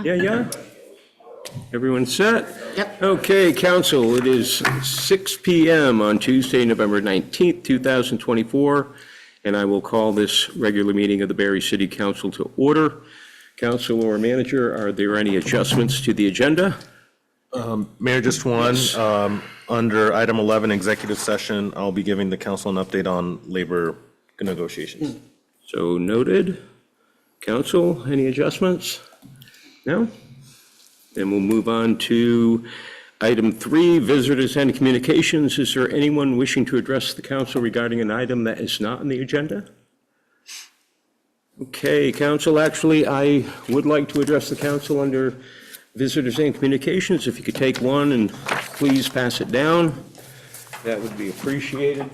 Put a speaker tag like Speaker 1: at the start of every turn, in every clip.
Speaker 1: Yeah. Everyone set?
Speaker 2: Yep.
Speaker 1: Okay, council, it is 6 PM on Tuesday, November 19th, 2024, and I will call this regular meeting of the Barre City Council to order. Council or manager, are there any adjustments to the agenda?
Speaker 3: Mayor, just one.
Speaker 1: Yes.
Speaker 3: Under item 11, executive session, I'll be giving the council an update on labor negotiations.
Speaker 1: So noted. Council, any adjustments? No? Then we'll move on to item 3, visitors and communications. Is there anyone wishing to address the council regarding an item that is not on the agenda? Okay, council, actually, I would like to address the council under visitors and communications. If you could take one and please pass it down, that would be appreciated.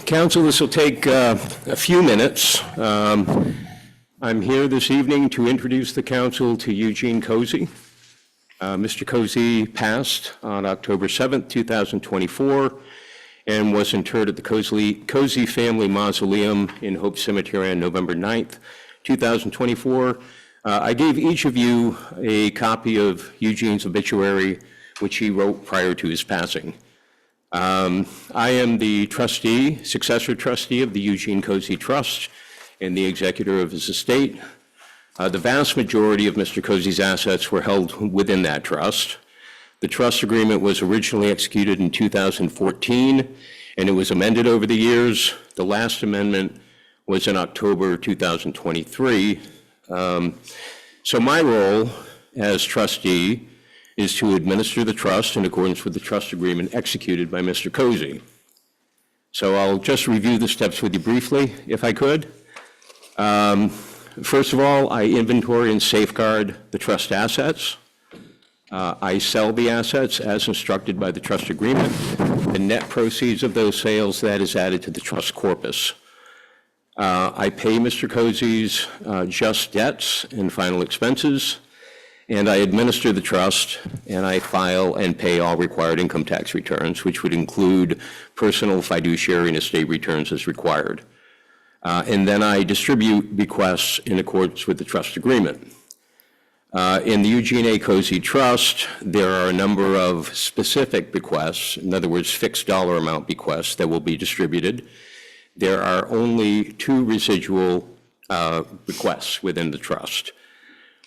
Speaker 1: Council, this will take a few minutes. I'm here this evening to introduce the council to Eugene Cozy. Mr. Cozy passed on October 7th, 2024, and was interred at the Cozy Family Mausoleum in Hope Cemetery on November 9th, 2024. I gave each of you a copy of Eugene's obituary, which he wrote prior to his passing. I am the successor trustee of the Eugene Cozy Trust and the executor of his estate. The vast majority of Mr. Cozy's assets were held within that trust. The trust agreement was originally executed in 2014, and it was amended over the years. The last amendment was in October 2023. So my role as trustee is to administer the trust in accordance with the trust agreement executed by Mr. Cozy. So I'll just review the steps with you briefly, if I could. First of all, I inventory and safeguard the trust assets. I sell the assets as instructed by the trust agreement. The net proceeds of those sales, that is added to the trust corpus. I pay Mr. Cozy's just debts and final expenses, and I administer the trust, and I file and pay all required income tax returns, which would include personal, fiduciary, and estate returns as required. And then I distribute bequests in accordance with the trust agreement. In the Eugene A. Cozy Trust, there are a number of specific bequests, in other words, fixed dollar amount bequests that will be distributed. There are only 2 residual bequests within the trust.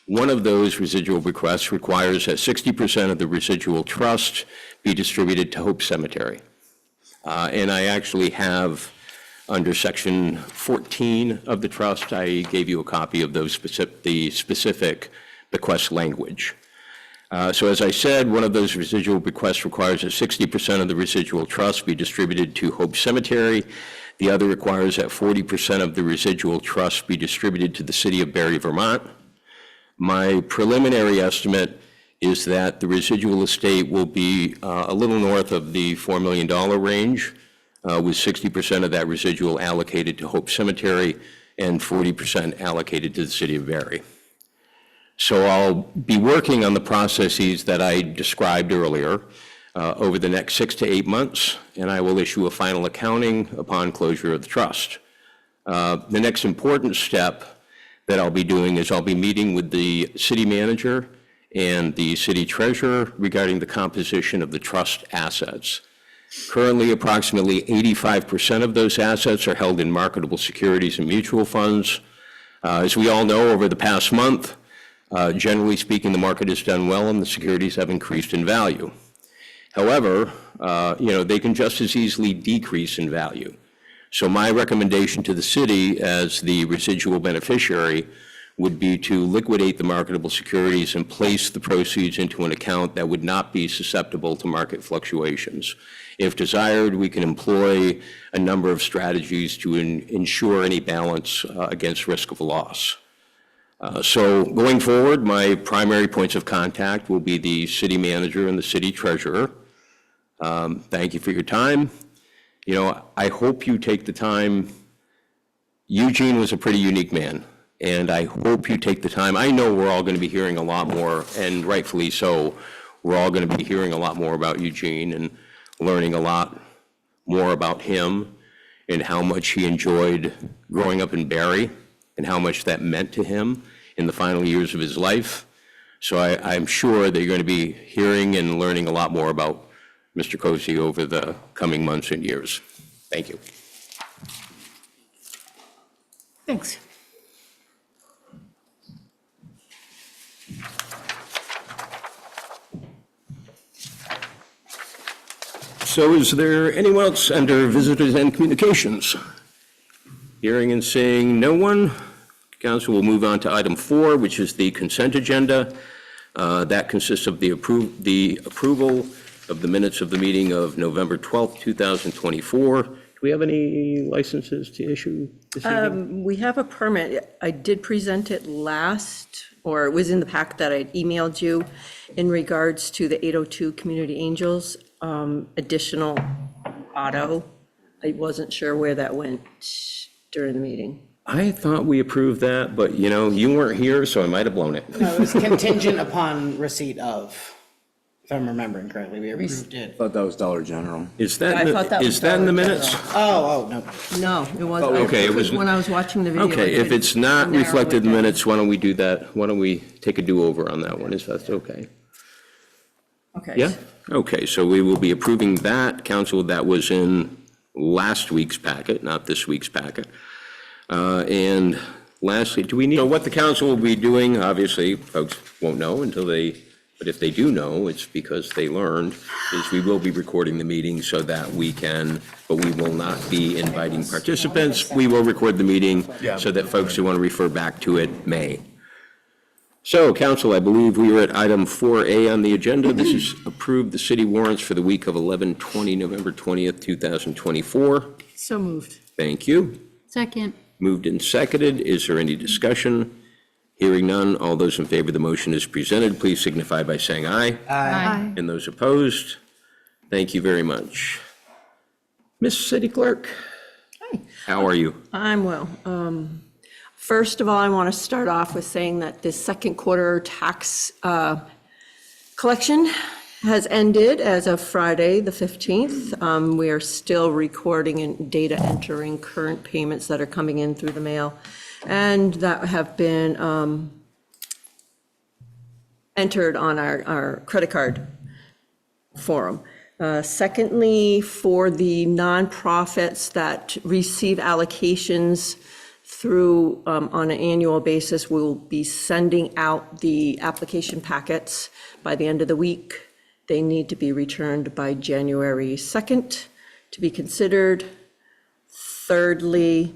Speaker 1: One of those residual bequests requires that 60% of the residual trust be distributed to Hope Cemetery. And I actually have, under section 14 of the trust, I gave you a copy of those the specific bequest language. So as I said, one of those residual bequests requires that 60% of the residual trust be distributed to Hope Cemetery. The other requires that 40% of the residual trust be distributed to the city of Barre, Vermont. My preliminary estimate is that the residual estate will be a little north of the $4 million range, with 60% of that residual allocated to Hope Cemetery and 40% allocated to the city of Barre. So I'll be working on the processes that I described earlier over the next 6 to 8 months, and I will issue a final accounting upon closure of the trust. The next important step that I'll be doing is I'll be meeting with the city manager and the city treasurer regarding the composition of the trust assets. Currently, approximately 85% of those assets are held in marketable securities and mutual funds. As we all know, over the past month, generally speaking, the market has done well and the securities have increased in value. However, they can just as easily decrease in value. So my recommendation to the city as the residual beneficiary would be to liquidate the marketable securities and place the proceeds into an account that would not be susceptible to market fluctuations. If desired, we can employ a number of strategies to ensure any balance against risk of loss. So going forward, my primary points of contact will be the city manager and the city treasurer. Thank you for your time. I hope you take the time. Eugene was a pretty unique man, and I hope you take the time. I know we're all going to be hearing a lot more, and rightfully so, we're all going to be hearing a lot more about Eugene and learning a lot more about him and how much he enjoyed growing up in Barre and how much that meant to him in the final years of his life. So I'm sure that you're going to be hearing and learning a lot more about Mr. Cozy over the coming months and years. Thank you.
Speaker 2: Thanks.
Speaker 1: So is there anyone else under visitors and communications? Hearing and seeing no one, council will move on to item 4, which is the consent agenda. That consists of the approval of the minutes of the meeting of November 12th, 2024. Do we have any licenses to issue this evening?
Speaker 4: We have a permit. I did present it last, or it was in the pack that I emailed you in regards to the 802 Community Angels additional auto. I wasn't sure where that went during the meeting.
Speaker 1: I thought we approved that, but you weren't here, so I might have blown it.
Speaker 2: No, it was contingent upon receipt of, if I'm remembering correctly, we approved it.
Speaker 5: Thought that was Dollar General.
Speaker 1: Is that,
Speaker 4: I thought that was
Speaker 1: is that in the
Speaker 4: Dollar
Speaker 1: minutes?
Speaker 2: Oh, no.
Speaker 4: No, it wasn't.
Speaker 1: okay, it was-
Speaker 4: When I was watching the video.
Speaker 1: Okay,
Speaker 4: I
Speaker 1: if it's not
Speaker 4: narrow it
Speaker 1: reflected in the
Speaker 4: down.
Speaker 1: minutes, why don't we do that? Why don't we take a do-over on that one, if that's okay?
Speaker 4: Okay.
Speaker 1: Yeah? Okay, so we will be approving that. Council, that was in last week's packet, not this week's packet. And lastly, do we need, so what the council will be doing, obviously, folks won't know until but if they do know, it's because they learned, is we will be recording the meeting so that we can, but we will not be inviting participants. We will record the meeting so that folks who want to refer back to it may. So, council, I believe we were at item 4A on the agenda. This is approve the city warrants for the week of 11/20, November 20th, 2024.
Speaker 4: So moved.
Speaker 1: Thank you.
Speaker 6: Second.
Speaker 1: Moved and seconded. Is there any discussion? Hearing none, all those in favor of the motion as presented, please signify by saying aye.
Speaker 6: Aye.
Speaker 1: And those opposed? Thank you very much. Miss City Clerk?
Speaker 4: Hi.
Speaker 1: How are you?
Speaker 4: I'm well. First of all, I want to start off with saying that this second quarter tax collection has ended as of Friday, the 15th. We are still recording and data entering current payments that are coming in through the mail and that have been entered on our credit card form. Secondly, for the nonprofits that receive allocations through, on an annual basis, we'll be sending out the application packets by the end of the week. They need to be returned by January 2nd to be considered. Thirdly,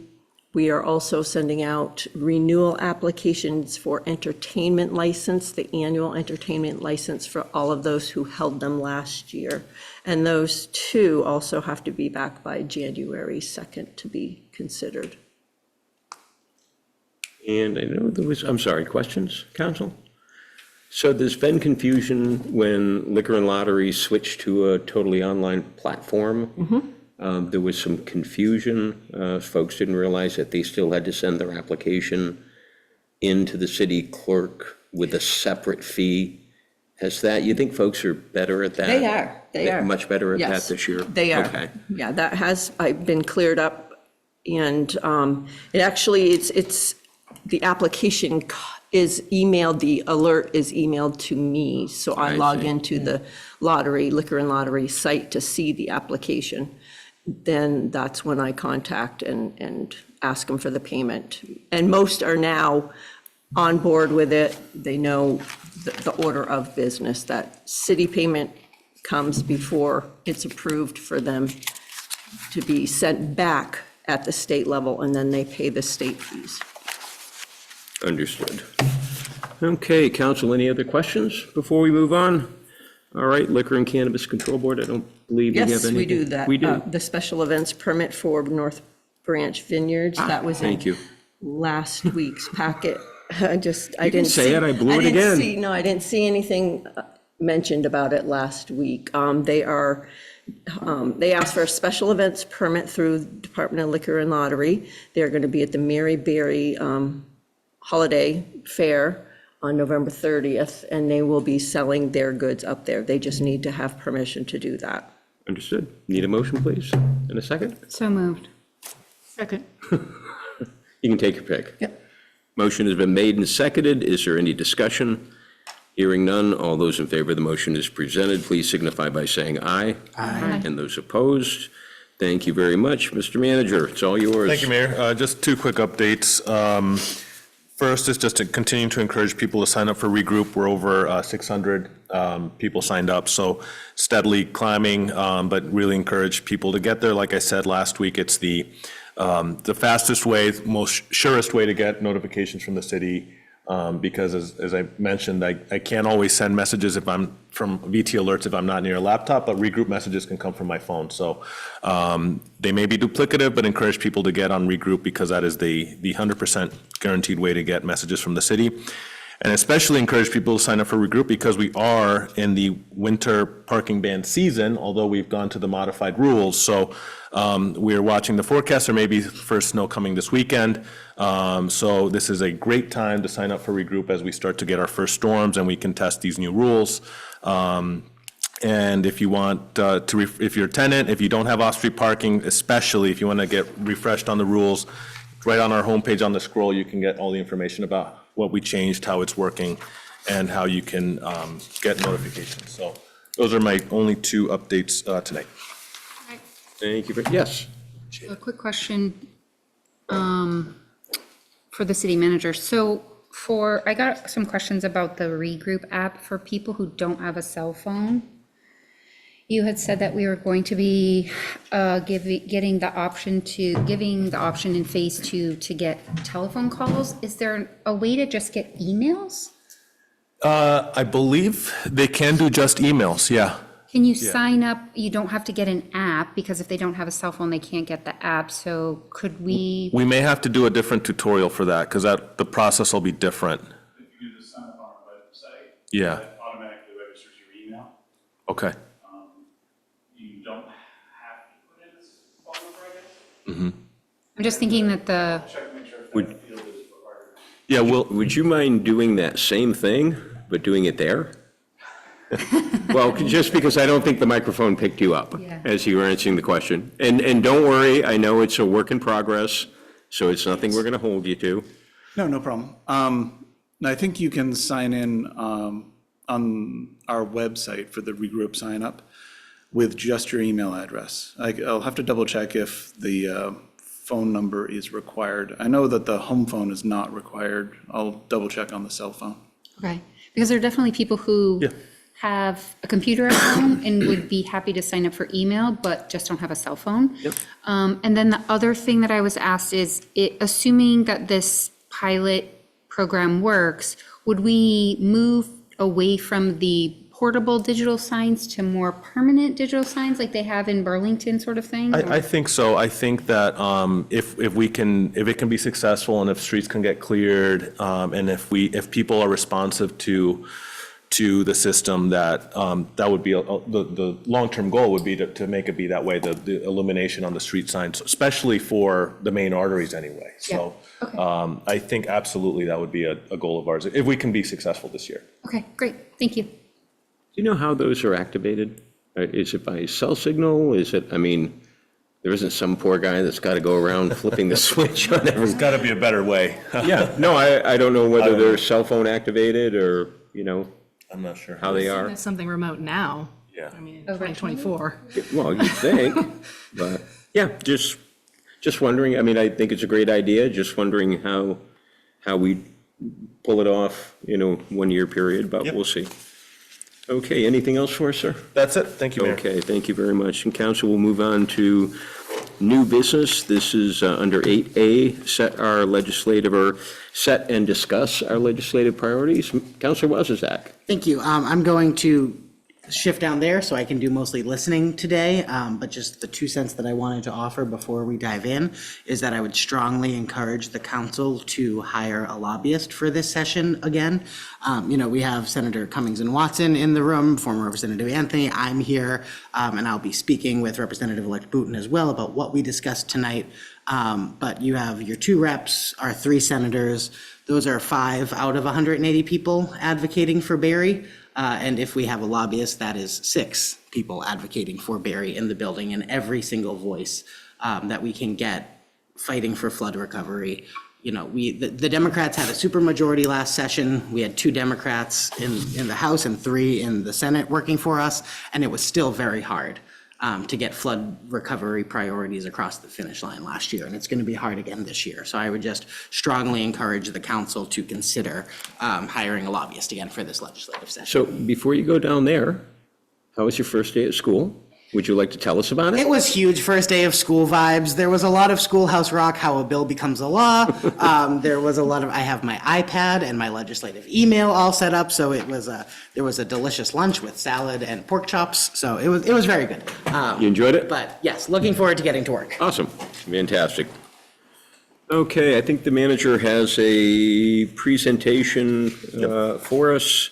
Speaker 4: we are also sending out renewal applications for entertainment license, the annual entertainment license for all of those who held them last year. And those two also have to be back by January 2nd to be considered.
Speaker 1: And I know there was, I'm sorry, questions, council? So there's been confusion when liquor and lottery switched to a totally online platform. There was some confusion. Folks didn't realize that they still had to send their application into the city clerk with a separate fee. Has that, you think folks are better at that?
Speaker 4: They are.
Speaker 1: Much better at that
Speaker 4: Yes,
Speaker 1: this year?
Speaker 4: they are.
Speaker 1: Okay.
Speaker 4: Yeah, that has been cleared up. And it actually, it's the application is emailed, the alert is emailed to me. So I
Speaker 1: I
Speaker 4: log
Speaker 1: see.
Speaker 4: into the liquor and lottery site to see the application. Then that's when I contact and ask them for the payment. And most are now on board with it. They know the order of business, that city payment comes before it's approved for them to be sent back at the state level, and then they pay the state fees.
Speaker 1: Understood. Okay, council, any other questions before we move on? All right, Liquor and Cannabis Control Board, I don't believe we have
Speaker 4: Yes,
Speaker 1: anything.
Speaker 4: we do that.
Speaker 1: We do.
Speaker 4: The special events permit for North Branch Vineyards, that was
Speaker 1: Thank you.
Speaker 4: in last week's packet. I
Speaker 1: can
Speaker 4: didn't
Speaker 1: say
Speaker 4: see.
Speaker 1: it, I blew it again.
Speaker 4: No, I didn't see anything mentioned about it last week. They asked for a special events permit through Department of Liquor and Lottery. They're going to be at the Mary Berry Holiday Fair on November 30th, and they will be selling their goods up there. They just need to have permission to do that.
Speaker 1: Understood. Need a motion, please? In a second?
Speaker 5: So moved. Second.
Speaker 1: You can take your pick.
Speaker 2: Yep.
Speaker 1: Motion has been made and seconded. Is there any discussion? Hearing none, all those in favor of the motion as presented, please signify by saying aye.
Speaker 5: Aye.
Speaker 1: And those opposed, thank you very much. Mr. Manager, it's all yours.
Speaker 3: Thank you, Mayor. Just two quick updates. First is just to continue to encourage people to sign up for Regroup. We're over 600 people signed up, so steadily climbing, but really encourage people to get there. Like I said last week, it's the fastest way, most surest way to get notifications from the city, because as I mentioned, I can't always send messages if I'm from VT alerts if I'm not near a laptop, but Regroup messages can come from my phone. So they may be duplicative, but encourage people to get on Regroup because that is the 100% guaranteed way to get messages from the city. And especially encourage people to sign up for Regroup because we are in the winter parking ban season, although we've gone to the modified rules. So we're watching the forecast. There may be first snow coming this weekend. So this is a great time to sign up for Regroup as we start to get our first storms and we can test these new rules. And if you want if you're a tenant, if you don't have off-street parking, especially if you want to get refreshed on the rules, right on our homepage on the scroll, you can get all the information about what we changed, how it's working, and how you can get notifications. So those are my only two updates tonight.
Speaker 1: Thank you. Yes.
Speaker 5: A quick question for the city manager. So I got some questions about the Regroup app for people who don't have a cell phone. You had said that we were going to be giving the option in phase 2 to get telephone calls. Is there a way to just get emails?
Speaker 3: I believe they can do just emails, yeah.
Speaker 5: Can you sign up? You don't have to get an app because if they don't have a cell phone, they can't get the app. So could we?
Speaker 3: We may have to do a different tutorial for that because the process will be different.
Speaker 6: If you just sign up on our website,
Speaker 3: Yeah,
Speaker 6: that automatically registers your email.
Speaker 3: okay.
Speaker 6: You don't have to put in this phone number, I guess.
Speaker 5: I'm just thinking that the,
Speaker 6: Check to make sure if
Speaker 1: Would-
Speaker 6: that field is required.
Speaker 3: Yeah,
Speaker 1: Would you mind doing that same thing, but doing it there? Well, just because I don't think the microphone picked you up
Speaker 5: Yeah.
Speaker 1: as you were answering the question. And don't worry, I know it's a work in progress, so it's nothing we're going to hold you to.
Speaker 7: No problem. I think you can sign in on our website for the Regroup sign up with just your email address. I'll have to double check if the phone number is required. I know that the home phone is not required. I'll double check on the cell phone.
Speaker 5: okay, because there are definitely people who
Speaker 3: Yeah.
Speaker 5: have a computer at home and would be happy to sign up for email, but just don't have a cell phone.
Speaker 1: Yep.
Speaker 5: And then the other thing that I was asked is, assuming that this pilot program works, would we move away from the portable digital signs to more permanent digital signs like they have in Burlington sort of thing?
Speaker 3: I think so. I think that if it can be successful and if streets can get cleared, and if people are responsive to the system, that would be the long-term goal would be to make it be that way, the illumination on the street signs, especially for the main arteries anyway. So
Speaker 5: Yeah, okay.
Speaker 3: I think absolutely that would be a goal of ours if we can be successful this year.
Speaker 5: Okay, great, thank you.
Speaker 1: Do you know how those are activated? Is it by cell signal? There isn't some poor guy that's got to go around flipping the switch on every.
Speaker 3: There's got to be a better way.
Speaker 1: Yeah, no, I don't know whether they're cell phone activated or,
Speaker 3: I'm not sure.
Speaker 1: how they are.
Speaker 8: That's something remote now.
Speaker 3: Yeah.
Speaker 8: I mean,
Speaker 5: Oh, right.
Speaker 8: 2024.
Speaker 1: Well, you'd think, but, yeah, just wondering, I think it's a great idea, just wondering how we pull it off, 1 year period, but
Speaker 3: Yep.
Speaker 1: we'll see. Okay, anything else for us, sir?
Speaker 3: That's it. Thank you, Mayor.
Speaker 1: Okay, thank you very much. And council will move on to new business. This is under 8A, set and discuss our legislative priorities. Councilor Wozniak.
Speaker 2: Thank you. I'm going to shift down there, so I can do mostly listening today. But just the 2 cents that I wanted to offer before we dive in is that I would strongly encourage the council to hire a lobbyist for this session again. We have Senator Cummings and Watson in the room, former Representative Anthony. I'm here, and I'll be speaking with Representative-elect Booton as well about what we discussed tonight. But you have your 2 reps, our 3 senators. Those are 5 out of 180 people advocating for Barre. And if we have a lobbyist, that is 6 people advocating for Barre in the building, and every single voice that we can get fighting for flood recovery. The Democrats had a supermajority last session. We had 2 Democrats in the House and 3 in the Senate working for us, and it was still very hard to get flood recovery priorities across the finish line last year, and it's going to be hard again this year. So I would just strongly encourage the council to consider hiring a lobbyist again for this legislative session.
Speaker 1: So before you go down there, how was your first day at school? Would you like to tell us about it?
Speaker 2: It was huge, first day of school vibes. There was a lot of Schoolhouse Rock, how a bill becomes a law. There was a lot of, I have my iPad and my legislative email all set up, so there was a delicious lunch with salad and pork chops, so it was very good.
Speaker 1: You enjoyed it?
Speaker 2: But yes, looking forward to getting to work.
Speaker 1: Awesome, fantastic. Okay, I think the manager has a presentation for us.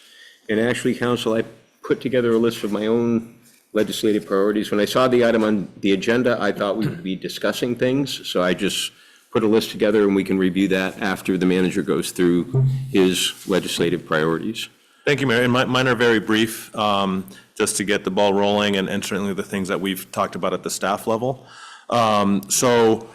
Speaker 1: And actually, council, I put together a list of my own legislative priorities. When I saw the item on the agenda, I thought we would be discussing things, so I just put a list together and we can review that after the manager goes through his legislative priorities.
Speaker 3: Thank you, Mayor. And mine are very brief, just to get the ball rolling, and certainly the things that we've talked about at the staff level. So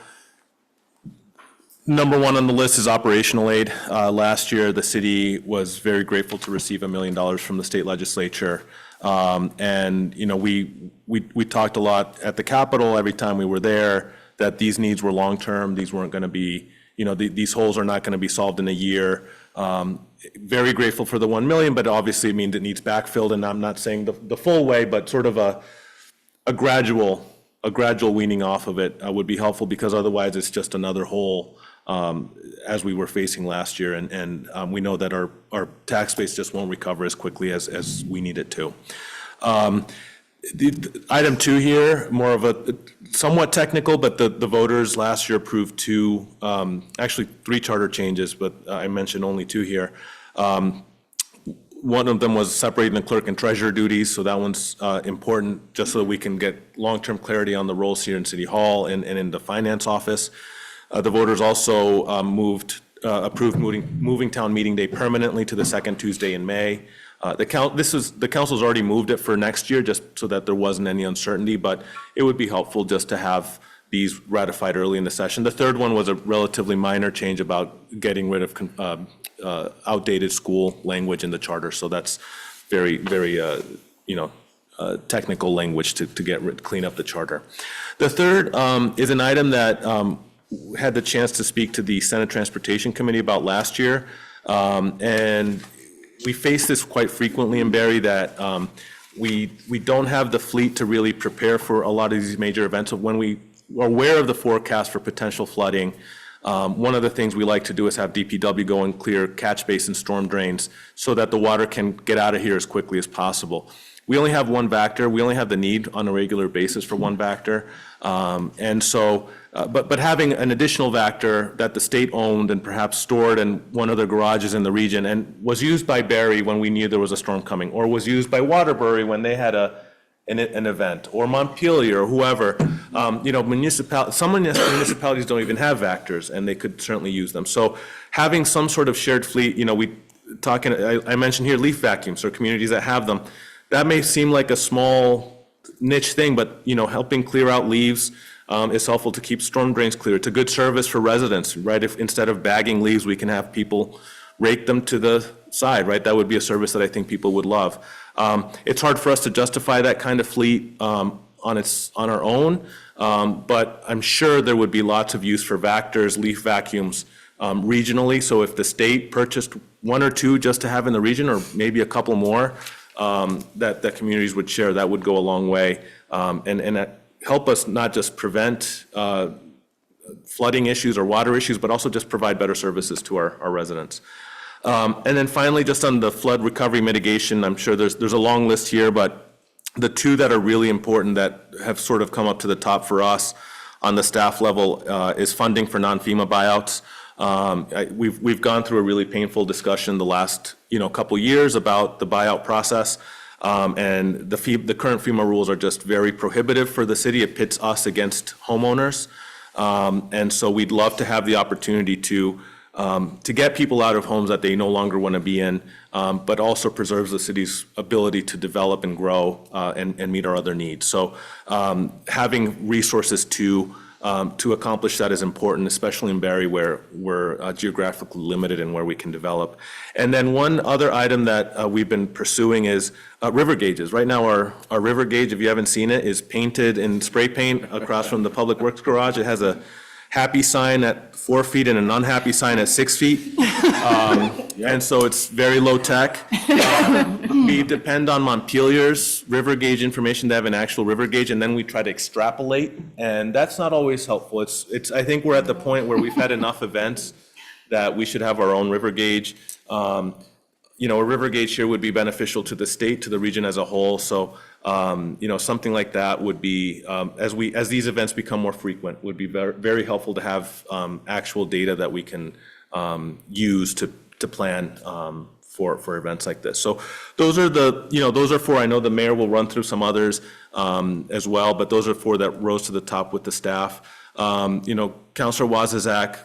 Speaker 3: number 1 on the list is operational aid. Last year, the city was very grateful to receive $1 million from the state legislature. And, we talked a lot at the Capitol every time we were there that these needs were long-term. These weren't going to be, these holes are not going to be solved in a year. Very grateful for the 1 million, but obviously it means it needs backfilled, and I'm not saying the full way, but sort of a gradual weaning off of it would be helpful, because otherwise it's just another hole as we were facing last year, and we know that our tax base just won't recover as quickly as we need it to. The item 2 here, more of a somewhat technical, but the voters last year approved 2, actually 3 charter changes, but I mentioned only 2 here. One of them was separating the clerk and treasurer duties, so that one's important, just so that we can get long-term clarity on the roles here in City Hall and in the finance office. The voters also approved moving town meeting day permanently to the 2nd Tuesday in May. The council's already moved it for next year, just so that there wasn't any uncertainty, but it would be helpful just to have these ratified early in the session. The third one was a relatively minor change about getting rid of outdated school language in the charter, so that's very, very, technical language to clean up the charter. The third is an item that had the chance to speak to the Senate Transportation Committee about last year, and we face this quite frequently in Barre, that we don't have the fleet to really prepare for a lot of these major events. When we are aware of the forecast for potential flooding, one of the things we like to do is have DPW go and clear catch basin storm drains so that the water can get out of here as quickly as possible. We only have 1 Vactor. We only have the need on a regular basis for 1 Vactor. And so, but having an additional Vactor that the state owned and perhaps stored in one of the garages in the region and was used by Barre when we knew there was a storm coming, or was used by Waterbury when they had an event, or Montpelier, or whoever, some municipalities don't even have Vactors, and they could certainly use them. So having some sort of shared fleet, I mentioned here leaf vacuums, or communities that have them. That may seem like a small niche thing, but, helping clear out leaves is helpful to keep storm drains clear. It's a good service for residents, right? If instead of bagging leaves, we can have people rake them to the side, right? That would be a service that I think people would love. It's hard for us to justify that kind of fleet on our own, but I'm sure there would be lots of use for Vactors, leaf vacuums regionally. So if the state purchased 1 or 2 just to have in the region, or maybe a couple more, that communities would share, that would go a long way, and help us not just prevent flooding issues or water issues, but also just provide better services to our residents. And then finally, just on the flood recovery mitigation, I'm sure there's a long list here, but The two that are really important that have sort of come up to the top for us on the staff level is funding for non-FEMA buyouts. We've gone through a really painful discussion the last couple years about the buyout process, and the current FEMA rules are just very prohibitive for the city. It pits us against homeowners, and so we'd love to have the opportunity to get people out of homes that they no longer want to be in, but also preserves the city's ability to develop and grow and meet our other needs. So having resources to accomplish that is important, especially in Barre where we're geographically limited and where we can develop. And then one other item that we've been pursuing is river gauges. Right now, our river gauge, if you haven't seen it, is painted in spray paint across from the Public Works garage. It has a happy sign at 4 feet and an unhappy sign at 6 feet. And so it's very low tech. We depend on Montpelier's river gauge information to have an actual river gauge, and then we try to extrapolate, and that's not always helpful. I think we're at the point where we've had enough events that we should have our own river gauge. A river gauge here would be beneficial to the state, to the region as a whole. So, something like that would be, as these events become more frequent, would be very, very helpful to have actual data that we can use to plan for events like this. So those are four. I know the mayor will run through some others as well, but those are four that rose to the top with the staff. Councilor Wazizak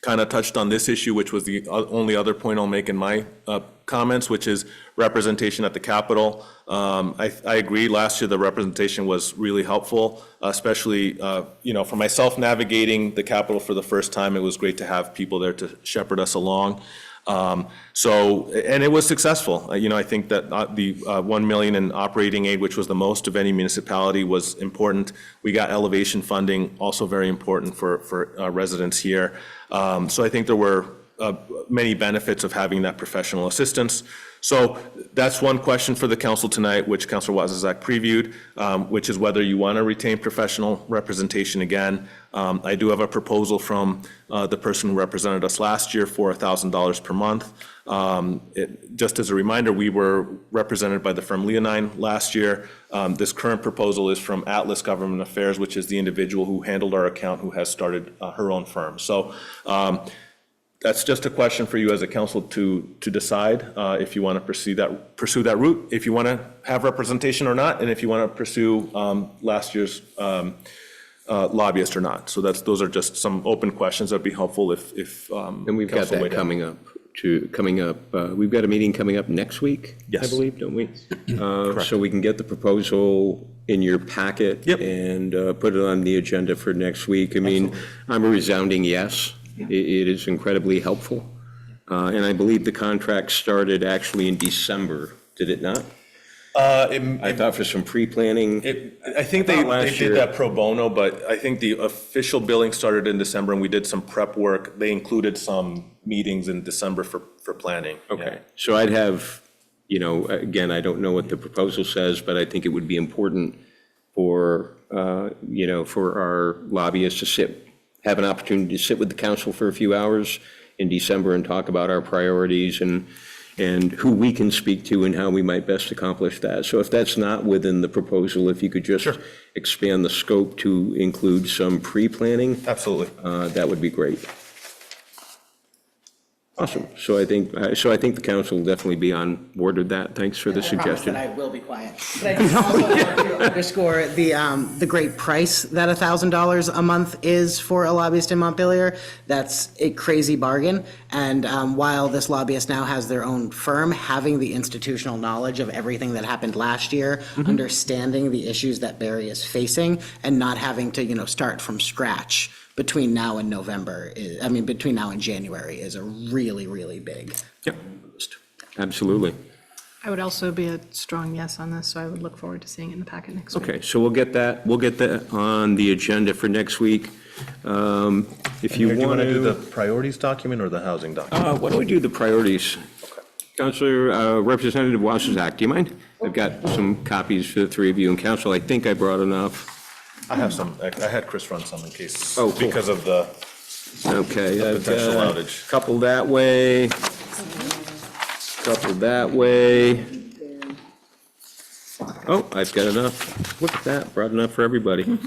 Speaker 3: kind of touched on this issue, which was the only other point I'll make in my comments, which is representation at the Capitol. I agree, last year the representation was really helpful, especially, for myself navigating the Capitol for the first time. It was great to have people there to shepherd us along. And it was successful. I think that the 1 million in operating aid, which was the most of any municipality, was important. We got elevation funding, also very important for residents here. So I think there were many benefits of having that professional assistance. So that's one question for the council tonight, which Councilor Wazizak previewed, which is whether you want to retain professional representation again. I do have a proposal from the person who represented us last year for $1,000 per month. Just as a reminder, we were represented by the firm Leonine last year. This current proposal is from Atlas Government Affairs, which is the individual who handled our account, who has started her own firm. So that's just a question for you as a council to decide if you want to pursue that route, if you want to have representation or not, and if you want to pursue last year's lobbyist or not. So those are just some open questions that'd be helpful if
Speaker 1: And we've got
Speaker 3: council
Speaker 1: that
Speaker 3: weighed in.
Speaker 1: coming up. We've got a meeting coming up next week, I
Speaker 3: Yes.
Speaker 1: believe, don't we? So we can get the proposal in your packet.
Speaker 3: Yep.
Speaker 1: And put it on the agenda for next week. I mean, I'm a resounding yes. It is incredibly helpful. And I believe the contract started actually in December, did it not? I thought for some pre-planning.
Speaker 3: I think they
Speaker 1: last year.
Speaker 3: did that pro bono, but I think the official billing started in December, and we did some prep work. They included some meetings in December for planning.
Speaker 1: Okay, so I'd have, again, I don't know what the proposal says, but I think it would be important for, for our lobbyists to have an opportunity to sit with the council for a few hours in December and talk about our priorities and who we can speak to and how we might best accomplish that. So if that's not within the proposal, if you could just expand the scope to include some pre-planning,
Speaker 3: Absolutely.
Speaker 1: that would be great. Awesome. So I think the council will definitely be on board with that. Thanks for the
Speaker 2: I promise
Speaker 1: suggestion.
Speaker 2: that I will be quiet. But I just also want to underscore the great price that $1,000 a month is for a lobbyist in Montpelier. That's a crazy bargain. And while this lobbyist now has their own firm, having the institutional knowledge of everything that happened last year, understanding the issues that Barre is facing, and not having to, start from scratch between now and between now and January is a really, really big.
Speaker 1: Yep. Absolutely.
Speaker 8: I would also be a strong yes on this, so I would look forward to seeing it in the packet next week.
Speaker 1: Okay, so we'll get that on the agenda for next week. If you
Speaker 3: Do you
Speaker 1: want
Speaker 3: want to do the
Speaker 1: to,
Speaker 3: priorities document or the housing document?
Speaker 1: why don't we do the priorities? Councilor, Representative Wasizak, do you mind? I've got some copies for the three of you, and council, I think I brought enough.
Speaker 3: I have some. I had Chris run some in case,
Speaker 1: Oh, cool.
Speaker 3: because of the
Speaker 1: Okay, I've
Speaker 3: potential
Speaker 1: got
Speaker 3: outage.
Speaker 1: a couple that way, couple that way. Oh, I've got enough. Look at that, brought enough for everybody.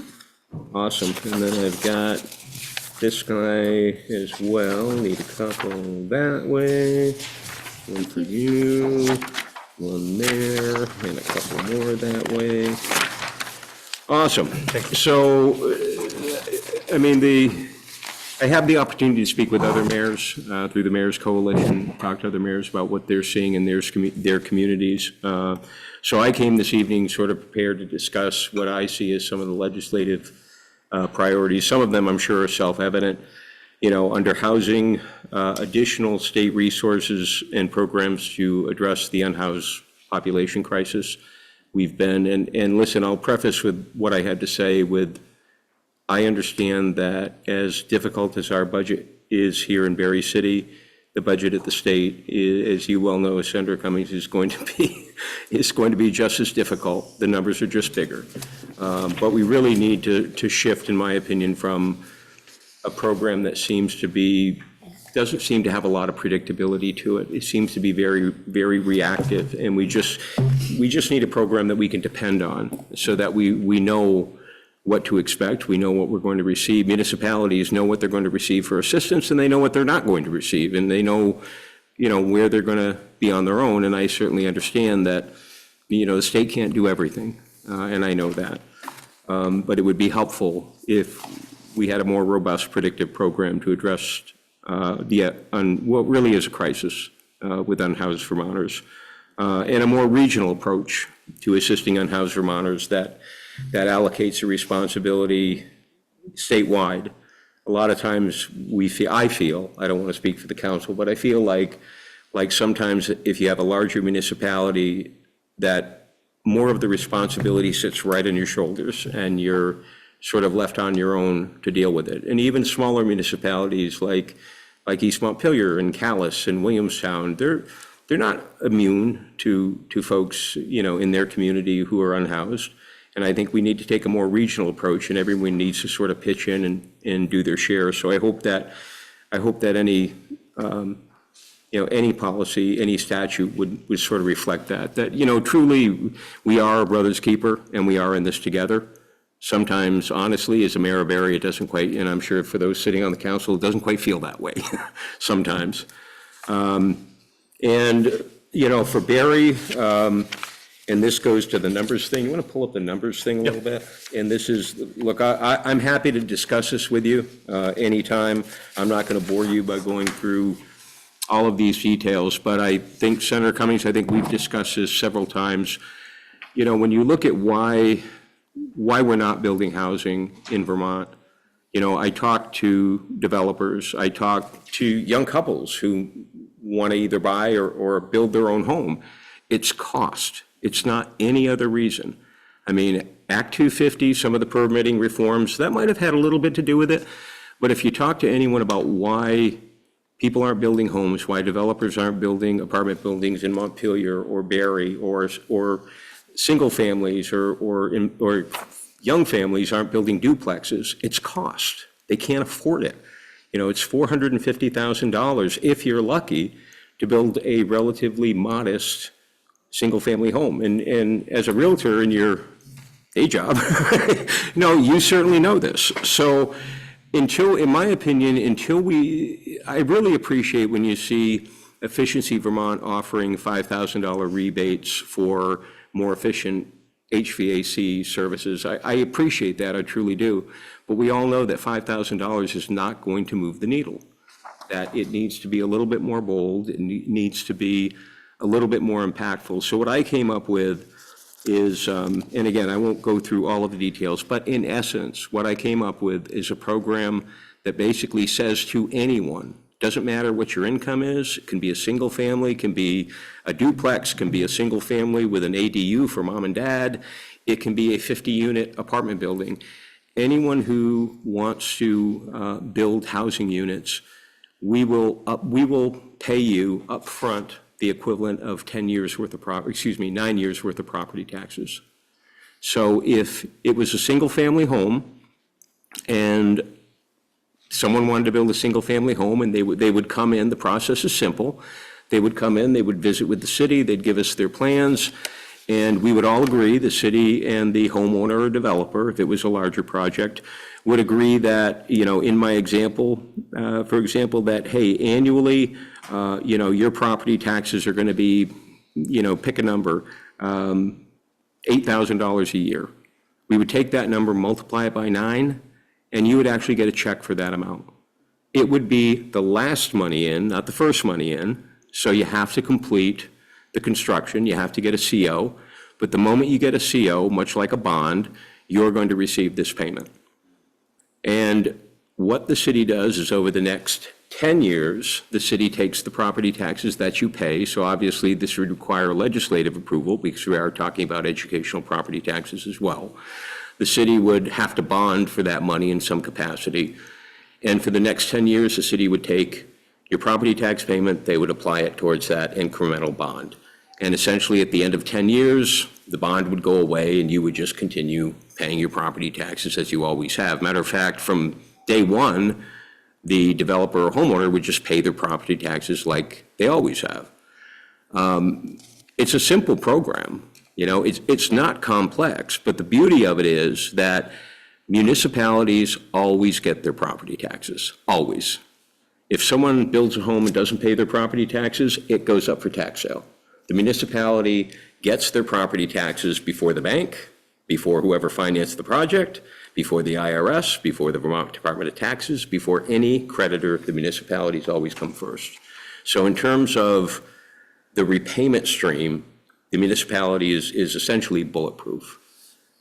Speaker 1: Awesome. And then I've got this guy as well. Need a couple that way. One for you, one there, and a couple more that way. Awesome. So, I mean, I have the opportunity to speak with other mayors through the Mayor's Coalition, talk to other mayors about what they're seeing in their communities. So I came this evening sort of prepared to discuss what I see as some of the legislative priorities. Some of them, I'm sure, are self-evident. You know, under housing, additional state resources and programs to address the unhoused population crisis. We've been, and listen, I'll preface with what I had to say with, I understand that as difficult as our budget is here in Barre City, the budget at the state, as you well know, Senator Cummings, is going to be just as difficult. The numbers are just bigger. But we really need to shift, in my opinion, from a program that doesn't seem to have a lot of predictability to it. It seems to be very, very reactive, and we just need a program that we can depend on so that we know what to expect, we know what we're going to receive. Municipalities know what they're going to receive for assistance, and they know what they're not going to receive, and they know, where they're going to be on their own, and I certainly understand that, the state can't do everything, and I know that. But it would be helpful if we had a more robust predictive program to address what really is a crisis with unhoused Vermonters, and a more regional approach to assisting unhoused Vermonters that allocates the responsibility statewide. A lot of times I feel, I don't want to speak for the council, but I feel like sometimes if you have a larger municipality, that more of the responsibility sits right on your shoulders and you're sort of left on your own to deal with it. And even smaller municipalities like East Montpelier and Calais and Williamstown, they're not immune to folks, in their community who are unhoused. And I think we need to take a more regional approach, and everyone needs to sort of pitch in and do their share. So I hope that any, any policy, any statute would sort of reflect that, truly we are a brother's keeper and we are in this together. Sometimes, honestly, as a mayor of Barre, it doesn't quite, and I'm sure for those sitting on the council, it doesn't quite feel that way sometimes. For Barre, and this goes to the numbers thing. You want to pull up the numbers thing a little bit? And this is, look, I'm happy to discuss this with you anytime. I'm not going to bore you by going through all of these details, but I think, Senator Cummings, I think we've discussed this several times. When you look at why we're not building housing in Vermont, I talk to developers, I talk to young couples who want to either buy or build their own home. It's cost. It's not any other reason. I mean, Act 250, some of the permitting reforms, that might have had a little bit to do with it. But if you talk to anyone about why people aren't building homes, why developers aren't building apartment buildings in Montpelier or Barre, or single families or young families aren't building duplexes, it's cost. They can't afford it. It's $450,000 if you're lucky to build a relatively modest single-family home. And as a realtor in your day job, you certainly know this. So in my opinion, I really appreciate when you see Efficiency Vermont offering $5,000 rebates for more efficient HVAC services. I appreciate that, I truly do. But we all know that $5,000 is not going to move the needle, that it needs to be a little bit more bold, it needs to be a little bit more impactful. So what I came up with is, and again, I won't go through all of the details, but in essence, what I came up with is a program that basically says to anyone, doesn't matter what your income is, it can be a single family, can be a duplex, can be a single family with an ADU for mom and dad, it can be a 50-unit apartment building. Anyone who wants to build housing units, we will pay you upfront the equivalent of 9 years worth of property taxes. So if it was a single-family home and someone wanted to build a single-family home and they would come in, the process is simple. They would come in, they would visit with the city, they'd give us their plans, And we would all agree, the city and the homeowner or developer, if it was a larger project, would agree that, in my example, for example, that, hey, annually, your property taxes are going to be, pick a number, $8,000 a year. We would take that number, multiply it by 9, and you would actually get a check for that amount. It would be the last money in, not the first money in, so you have to complete the construction, you have to get a CO, but the moment you get a CO, much like a bond, you're going to receive this payment. And what the city does is over the next 10 years, the city takes the property taxes that you pay, so obviously this would require legislative approval because we are talking about educational property taxes as well. The city would have to bond for that money in some capacity. And for the next 10 years, the city would take your property tax payment, they would apply it towards that incremental bond. And essentially, at the end of 10 years, the bond would go away and you would just continue paying your property taxes as you always have. Matter of fact, from day one, the developer or homeowner would just pay their property taxes like they always have. It's a simple program, it's not complex, but the beauty of it is that municipalities always get their property taxes, always. If someone builds a home and doesn't pay their property taxes, it goes up for tax sale. The municipality gets their property taxes before the bank, before whoever financed the project, before the IRS, before the Vermont Department of Taxes, before any creditor. The municipalities always come first. So in terms of the repayment stream, the municipality is essentially bulletproof.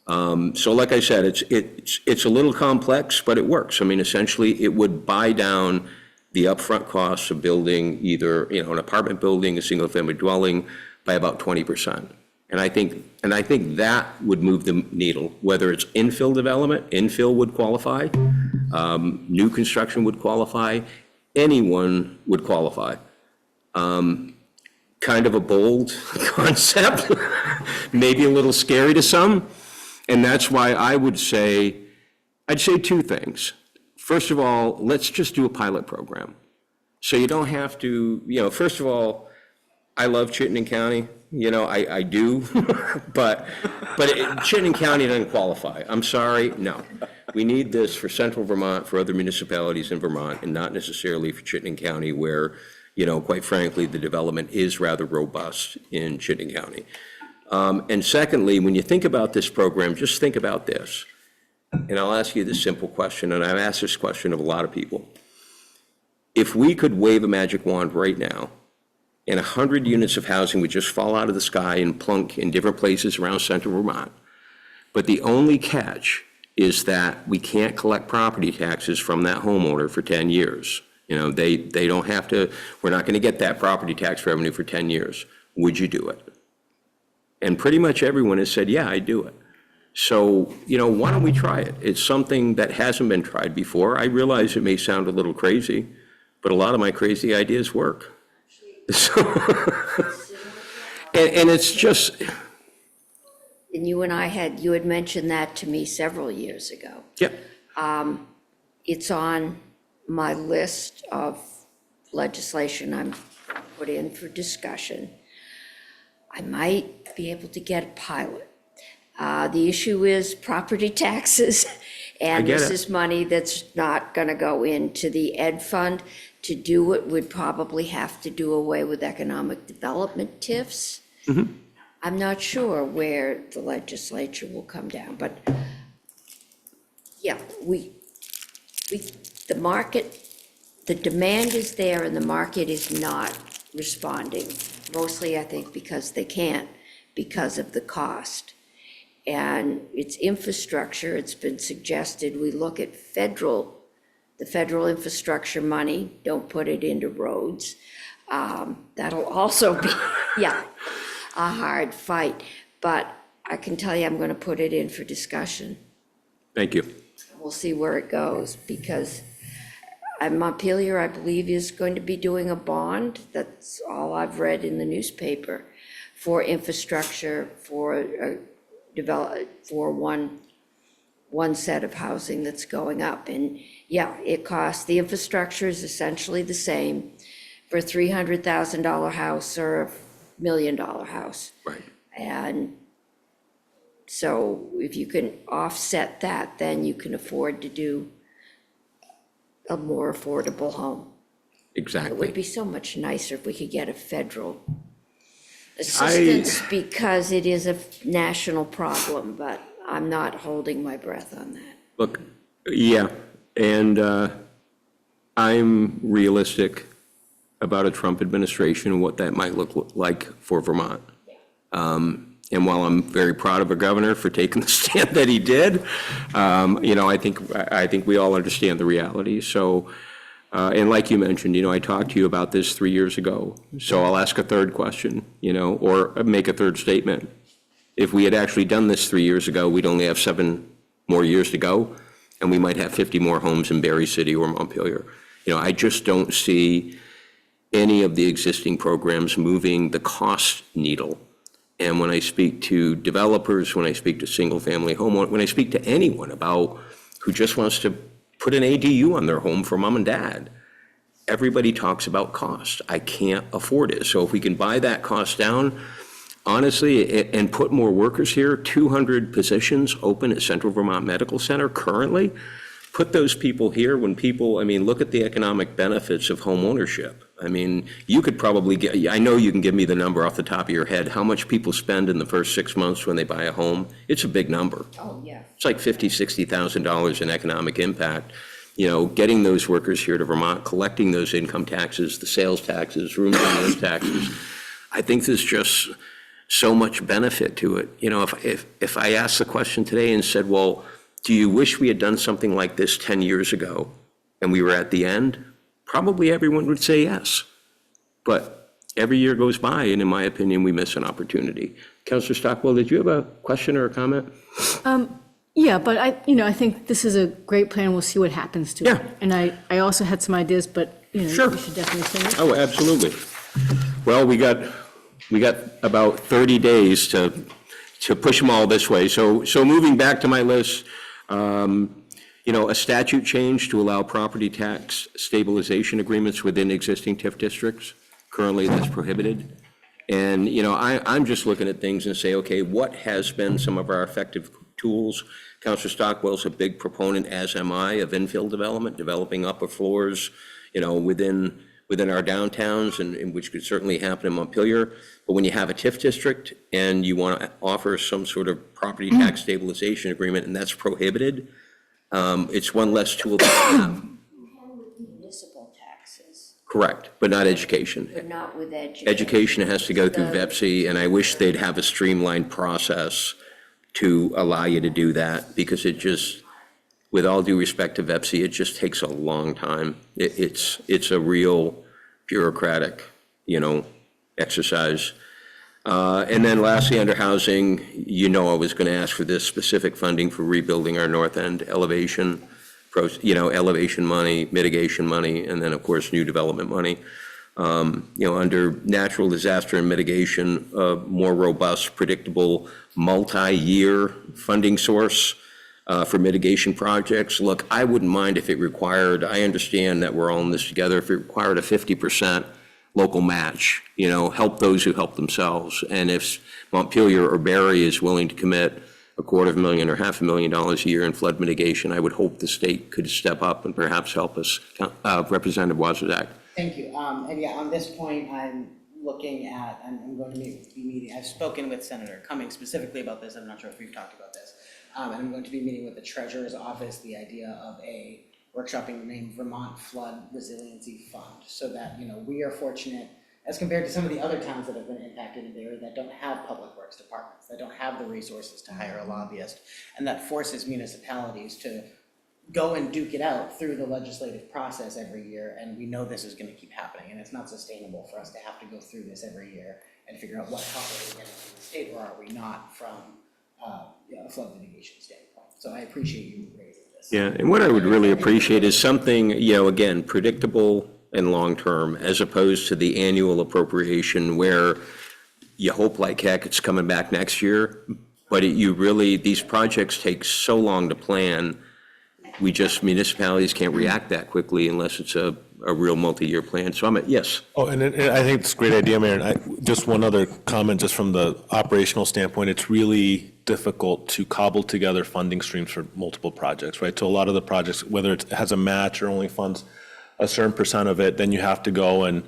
Speaker 1: So like I said, it's a little complex, but it works. I mean, essentially, it would buy down the upfront costs of building either, an apartment building, a single-family dwelling, by about 20%. And I think that would move the needle, whether it's infill development, infill would qualify, new construction would qualify, anyone would qualify. Kind of a bold concept, maybe a little scary to some, and that's why I'd say two things. First of all, let's just do a pilot program. So you don't have to, first of all, I love Chittenden County, I do, but Chittenden County doesn't qualify. I'm sorry, no. We need this for central Vermont, for other municipalities in Vermont, and not necessarily for Chittenden County where, quite frankly, the development is rather robust in Chittenden County. And secondly, when you think about this program, just think about this. And I'll ask you this simple question, and I've asked this question of a lot of people. If we could wave a magic wand right now, and 100 units of housing would just fall out of the sky and plunk in different places around central Vermont, but the only catch is that we can't collect property taxes from that homeowner for 10 years. They don't have to, we're not going to get that property tax revenue for 10 years. Would you do it? And pretty much everyone has said, yeah, I'd do it. So, why don't we try it? It's something that hasn't been tried before. I realize it may sound a little crazy, but a lot of my crazy ideas work. So, and it's just.
Speaker 9: And you had mentioned that to me several years ago.
Speaker 1: Yep.
Speaker 9: It's on my list of legislation I'm put in for discussion. I might be able to get a pilot. The issue is property taxes, and this is money that's not going to go into the ed fund. To do it, we'd probably have to do away with economic development TIFs.
Speaker 1: Mm-hmm.
Speaker 9: I'm not sure where the legislature will come down, but yeah, the market, the demand is there and the market is not responding. Mostly, I think, because they can't, because of the cost. And it's infrastructure. It's been suggested we look at the federal infrastructure money, don't put it into roads. That'll also be, a hard fight. But I can tell you I'm going to put it in for discussion.
Speaker 1: Thank you.
Speaker 9: We'll see where it goes, because Montpelier, I believe, is going to be doing a bond. That's all I've read in the newspaper for infrastructure, for one set of housing that's going up. And yeah, it costs, the infrastructure is essentially the same for a $300,000 house or a $1 million house.
Speaker 1: Right.
Speaker 9: And So if you can offset that, then you can afford to do a more affordable home. It
Speaker 1: Exactly.
Speaker 9: would be so much nicer if we could get a federal assistance because it is a national problem, but I'm not holding my breath on that.
Speaker 1: Look, yeah, and I'm realistic about a Trump administration and what that might look like for Vermont. And while I'm very proud of a governor for taking the stand that he did, I think we all understand the reality. So, and like you mentioned, I talked to you about this 3 years ago. So I'll ask a third question, or make a third statement. If we had actually done this 3 years ago, we'd only have 7 more years to go, and we might have 50 more homes in Barre City or Montpelier. I just don't see any of the existing programs moving the cost needle. And when I speak to developers, when I speak to single-family homeowners, when I speak to anyone about who just wants to put an ADU on their home for mom and dad, everybody talks about cost. I can't afford it. So if we can buy that cost down, honestly, and put more workers here, 200 positions open at Central Vermont Medical Center currently, put those people here when people, look at the economic benefits of home ownership. You could probably I know you can give me the number off the top of your head, how much people spend in the first 6 months when they buy a home. It's a big number.
Speaker 9: Oh, yeah.
Speaker 1: It's like $50,000, $60,000 in economic impact. Getting those workers here to Vermont, collecting those income taxes, the sales taxes, room and board taxes. I think there's just so much benefit to it. If I asked the question today and said, well, do you wish we had done something like this 10 years ago and we were at the end? Probably everyone would say yes. But every year goes by, and in my opinion, we miss an opportunity. Councilor Stockwell, did you have a question or a comment?
Speaker 8: Yeah, but I think this is a great plan. We'll see what happens to it.
Speaker 1: Yeah.
Speaker 8: And I also had some ideas, but,
Speaker 1: Sure.
Speaker 8: we should definitely send it.
Speaker 1: Oh, absolutely. Well, we got about 30 days to push them all this way. So moving back to my list, a statute change to allow property tax stabilization agreements within existing TIF districts. Currently, that's prohibited. And, I'm just looking at things and say, okay, what has been some of our effective tools? Councilor Stockwell's a big proponent, as am I, of infill development, developing upper floors, within our downtowns, and which could certainly happen in Montpelier. But when you have a TIF district and you want to offer some sort of property tax stabilization agreement, and that's prohibited, it's one less tool that we have.
Speaker 9: Municipal taxes,
Speaker 1: Correct, but not education.
Speaker 9: but not with education.
Speaker 1: Education has to go through VEPSI, and I wish they'd have a streamlined process to allow you to do that, because it just, with all due respect to VEPSI, it just takes a long time. It's a real bureaucratic, exercise. And then lastly, under housing, I was going to ask for this specific funding for rebuilding our north end elevation, elevation money, mitigation money, and then, of course, new development money. Under natural disaster and mitigation, a more robust, predictable, multi-year funding source for mitigation projects. Look, I wouldn't mind if it required, I understand that we're all in this together, if it required a 50% local match, help those who help themselves. And if Montpelier or Barre is willing to commit $250,000 or $500,000 a year in flood mitigation, I would hope the state could step up and perhaps help us. Representative Wozniak.
Speaker 2: Thank you. And yeah, on this point, I'm looking at, I'm going to be meeting, I've spoken with Senator Cummings specifically about this. I'm not sure if we've talked about this. And I'm going to be meeting with the Treasurer's Office, the idea of a workshopping named Vermont Flood Resiliency Fund, so that, we are fortunate as compared to some of the other towns that have been impacted in the area that don't have public works departments, that don't have the resources to hire a lobbyist, and that forces municipalities to go and duke it out through the legislative process every year, and we know this is going to keep happening, and it's not sustainable for us to have to go through this every year and figure out what help are we getting from the state, or are we not, from a flood mitigation standpoint. So I appreciate you raising this.
Speaker 1: Yeah, and what I would really appreciate is something, again, predictable and long-term, as opposed to the annual appropriation where you hope like heck it's coming back next year, but these projects take so long to plan. Municipalities can't react that quickly unless it's a real multi-year plan. So yes.
Speaker 3: Oh, and I think it's a great idea, Mayor. Just one other comment, just from the operational standpoint, it's really difficult to cobble together funding streams for multiple projects, right? So a lot of the projects, whether it has a match or only funds a certain percent of it, then you have to go and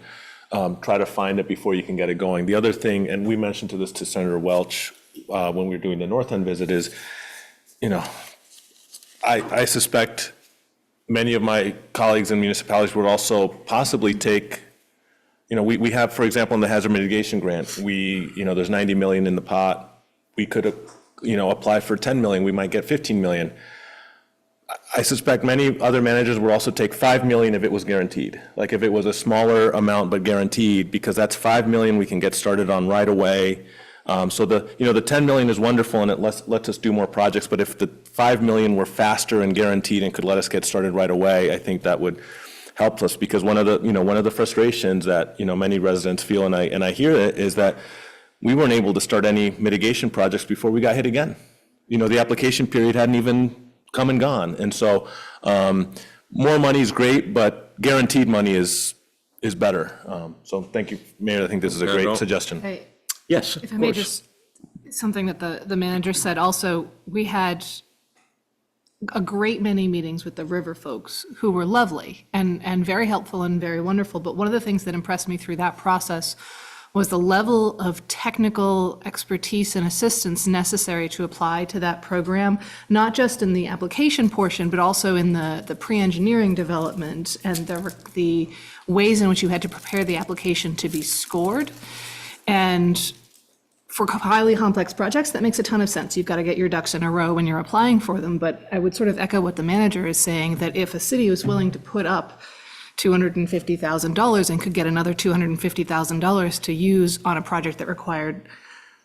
Speaker 3: try to find it before you can get it going. The other thing, and we mentioned this to Senator Welch when we were doing the North End visit, is, I suspect many of my colleagues in municipalities would also possibly take, we have, for example, in the hazard mitigation grant, there's 90 million in the pot. We could, apply for 10 million, we might get 15 million. I suspect many other managers would also take 5 million if it was guaranteed. Like if it was a smaller amount but guaranteed, because that's 5 million we can get started on right away. So the 10 million is wonderful and it lets us do more projects, but if the 5 million were faster and guaranteed and could let us get started right away, I think that would help us, because one of the frustrations that, many residents feel, and I hear it, is that we weren't able to start any mitigation projects before we got hit again. The application period hadn't even come and gone. And so more money is great, but guaranteed money is better. So thank you, Mayor. I think this is a great suggestion.
Speaker 8: Hey,
Speaker 1: Yes,
Speaker 8: if
Speaker 1: of
Speaker 8: I may
Speaker 1: course.
Speaker 8: just, something that the manager said also, we had a great many meetings with the river folks who were lovely and very helpful and very wonderful. But one of the things that impressed me through that process was the level of technical expertise and assistance necessary to apply to that program, not just in the application portion, but also in the pre-engineering development and the ways in which you had to prepare the application to be scored. And for highly complex projects, that makes a ton of sense. You've got to get your ducks in a row when you're applying for them. But I would sort of echo what the manager is saying, that if a city was willing to put up $250,000 and could get another $250,000 to use on a project that required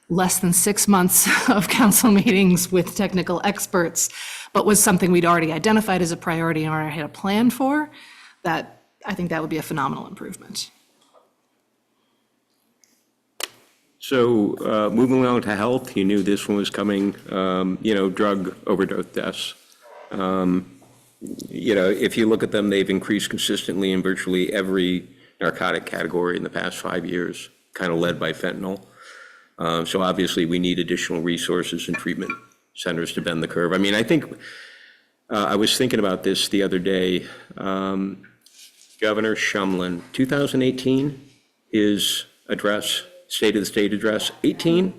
Speaker 8: less than 6 months of council meetings with technical experts, but was something we'd already identified as a priority and already had a plan for, that I think that would be a phenomenal improvement.
Speaker 1: So moving on to health, you knew this one was coming, drug overdose deaths. If you look at them, they've increased consistently in virtually every narcotic category in the past 5 years, kind of led by fentanyl. So obviously, we need additional resources and treatment centers to bend the curve. I mean, I think, I was thinking about this the other day. Governor Shumlin, 2018, his address, State of the State address, 18?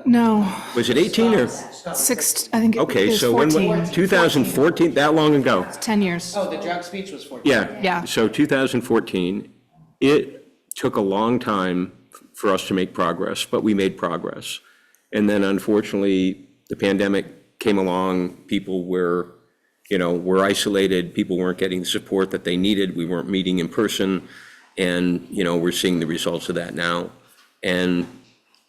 Speaker 8: No,
Speaker 1: Was it 18 or?
Speaker 8: I think it
Speaker 1: Okay,
Speaker 8: was
Speaker 1: so when,
Speaker 8: 14,
Speaker 1: 2014, that long ago?
Speaker 8: 10 years.
Speaker 2: Oh, the drug speech was 14.
Speaker 1: Yeah.
Speaker 8: Yeah.
Speaker 1: So 2014, it took a long time for us to make progress, but we made progress. And then unfortunately, the pandemic came along, people were isolated, people weren't getting the support that they needed, we weren't meeting in person, and, we're seeing the results of that now. And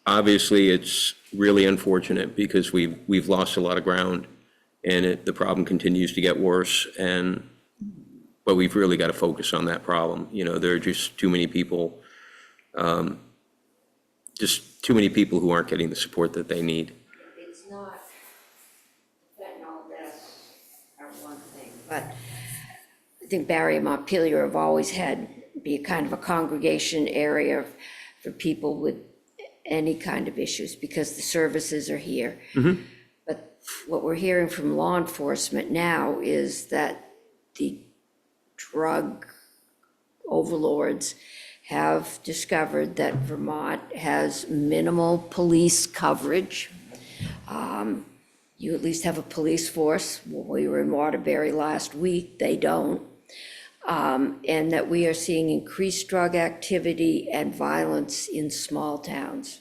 Speaker 1: obviously, it's really unfortunate because we've lost a lot of ground, and the problem continues to get worse. But we've really got to focus on that problem. There are just too many people, who aren't getting the support that they need.
Speaker 9: It's not, fentanyl deaths are one thing, but I think Barre and Montpelier have always be a kind of a congregation area for people with any kind of issues, because the services are here. But what we're hearing from law enforcement now is that the drug overlords have discovered that Vermont has minimal police coverage. You at least have a police force. We were in Waterbury last week, they don't. And that we are seeing increased drug activity and violence in small towns.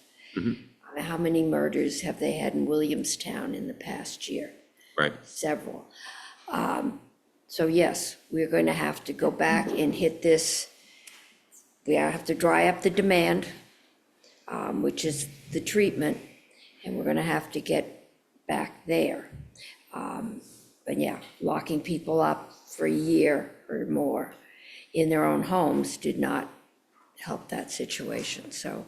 Speaker 9: How many murders have they had in Williamstown in the past year?
Speaker 1: Right.
Speaker 9: Several. So yes, we're going to have to go back and hit this. We have to dry up the demand, which is the treatment, and we're going to have to get back there. But yeah, locking people up for a year or more in their own homes did not help that situation. So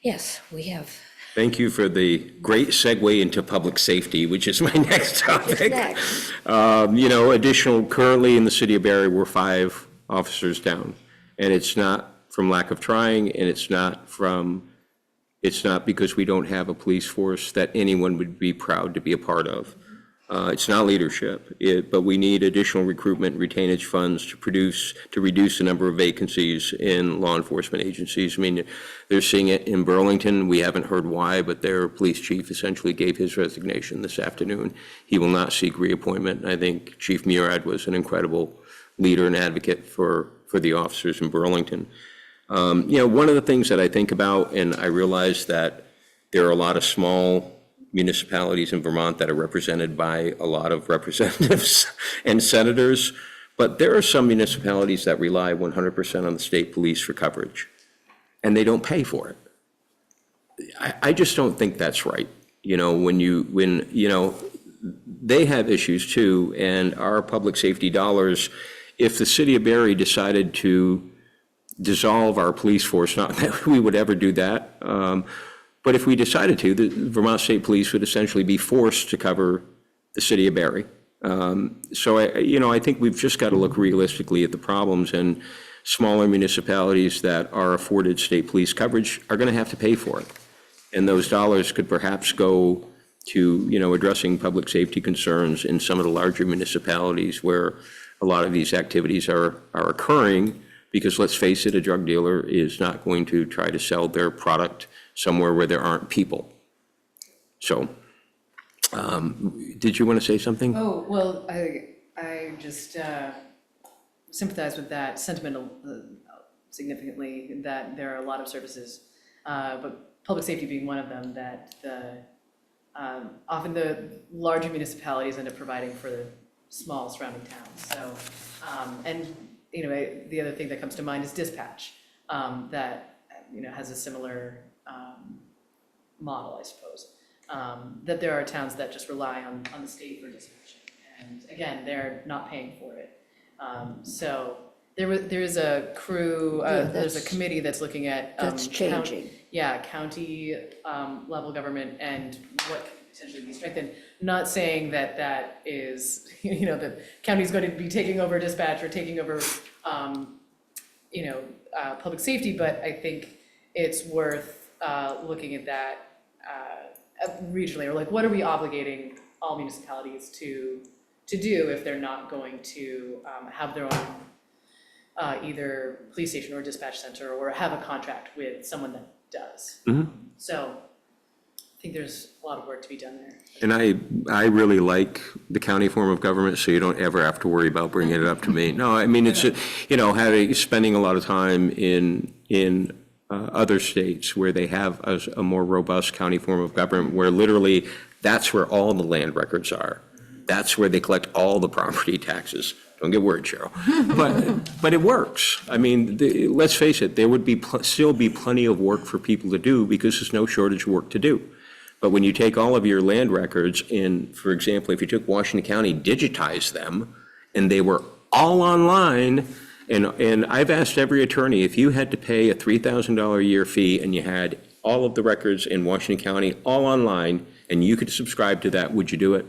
Speaker 9: yes, we have.
Speaker 1: Thank you for the great segue into public safety, which is my next topic.
Speaker 9: Next.
Speaker 1: Currently in the city of Barre, we're 5 officers down. And it's not from lack of trying, and it's not from It's not because we don't have a police force that anyone would be proud to be a part of. It's not leadership, but we need additional recruitment and retainage funds to reduce the number of vacancies in law enforcement agencies. I mean, they're seeing it in Burlington. We haven't heard why, but their police chief essentially gave his resignation this afternoon. He will not seek reappointment. I think Chief Murad was an incredible leader and advocate for the officers in Burlington. One of the things that I think about, and I realize that there are a lot of small municipalities in Vermont that are represented by a lot of representatives and senators, but there are some municipalities that rely 100% on the state police for coverage, and they don't pay for it. I just don't think that's right. They have issues too, and our public safety dollars, if the city of Barre decided to dissolve our police force, not that we would ever do that, but if we decided to, the Vermont State Police would essentially be forced to cover the city of Barre. So I think we've just got to look realistically at the problems, and smaller municipalities that are afforded state police coverage are going to have to pay for it. And those dollars could perhaps go to, addressing public safety concerns in some of the larger municipalities where a lot of these activities are occurring, because let's face it, a drug dealer is not going to try to sell their product somewhere where there aren't people. So, did you want to say something?
Speaker 10: Oh, well, I just sympathize with that sentiment significantly, that there are a lot of services, but public safety being one of them, that often the larger municipalities end up providing for the small surrounding towns. So, the other thing that comes to mind is dispatch, that, has a similar model, I suppose. That there are towns that just rely on the state for dispatching. And again, they're not paying for it. So there is a crew, there's a committee that's looking at.
Speaker 9: That's changing.
Speaker 10: County level government and what can potentially be strengthened. Not saying that is, the county's going to be taking over dispatch or taking over, public safety, but I think it's worth looking at that regionally, or like, what are we obligating all municipalities to do if they're not going to have their own either police station or dispatch center, or have a contract with someone that does. So I think there's a lot of work to be done there.
Speaker 1: And I really like the county form of government, so you don't ever have to worry about bringing it up to me. No, I mean, it's, spending a lot of time in other states where they have a more robust county form of government, where literally that's where all the land records are. That's where they collect all the property taxes. Don't get worried, Cheryl. But it works. I mean, let's face it, there would still be plenty of work for people to do, because there's no shortage of work to do. But when you take all of your land records and, for example, if you took Washington County, digitized them, and they were all online, and I've asked every attorney, if you had to pay a $3,000 a year fee and you had all of the records in Washington County all online, and you could subscribe to that, would you do it?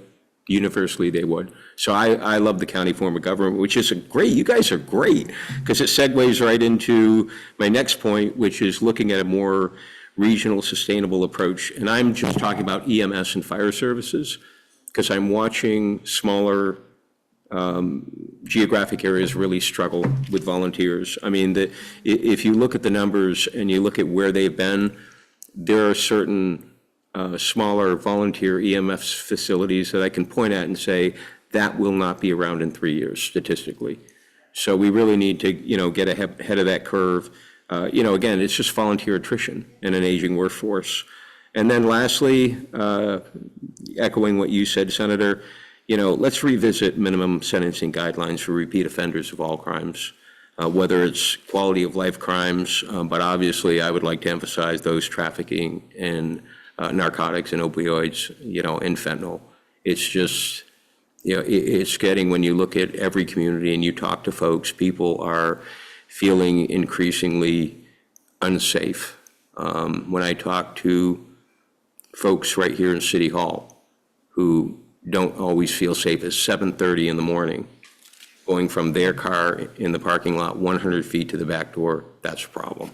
Speaker 1: Universally, they would. So I love the county form of government, which is you guys are great, because it segues right into my next point, which is looking at a more regional sustainable approach. And I'm just talking about EMS and fire services, because I'm watching smaller geographic areas really struggle with volunteers. I mean, if you look at the numbers and you look at where they've been, there are certain smaller volunteer EMS facilities that I can point at and say, that will not be around in 3 years statistically. So we really need to, get ahead of that curve. Again, it's just volunteer attrition in an aging workforce. And then lastly, echoing what you said, Senator, let's revisit minimum sentencing guidelines for repeat offenders of all crimes, whether it's quality of life crimes, but obviously I would like to emphasize those trafficking in narcotics and opioids, and fentanyl. It's just, it's getting, when you look at every community and you talk to folks, people are feeling increasingly unsafe. When I talk to folks right here in City Hall who don't always feel safe at 7:30 in the morning, going from their car in the parking lot 100 feet to the back door, that's a problem.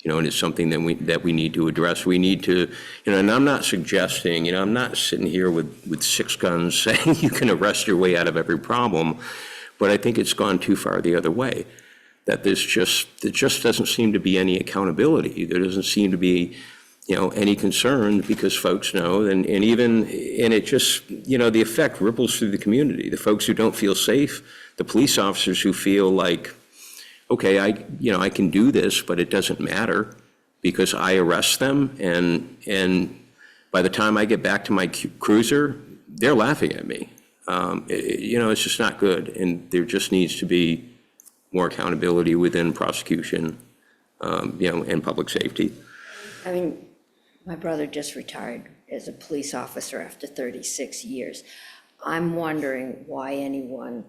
Speaker 1: and it's something that we need to address. We need to, and I'm not suggesting, I'm not sitting here with 6 guns saying you can arrest your way out of every problem, but I think it's gone too far the other way. That there just doesn't seem to be any accountability. There doesn't seem to be, any concern because folks know, and it just, the effect ripples through the community. The folks who don't feel safe, the police officers who feel like, okay, I can do this, but it doesn't matter because I arrest them, and by the time I get back to my cruiser, they're laughing at me. It's just not good, and there just needs to be more accountability within prosecution, and public safety.
Speaker 9: I mean, my brother just retired as a police officer after 36 years. I'm wondering why anyone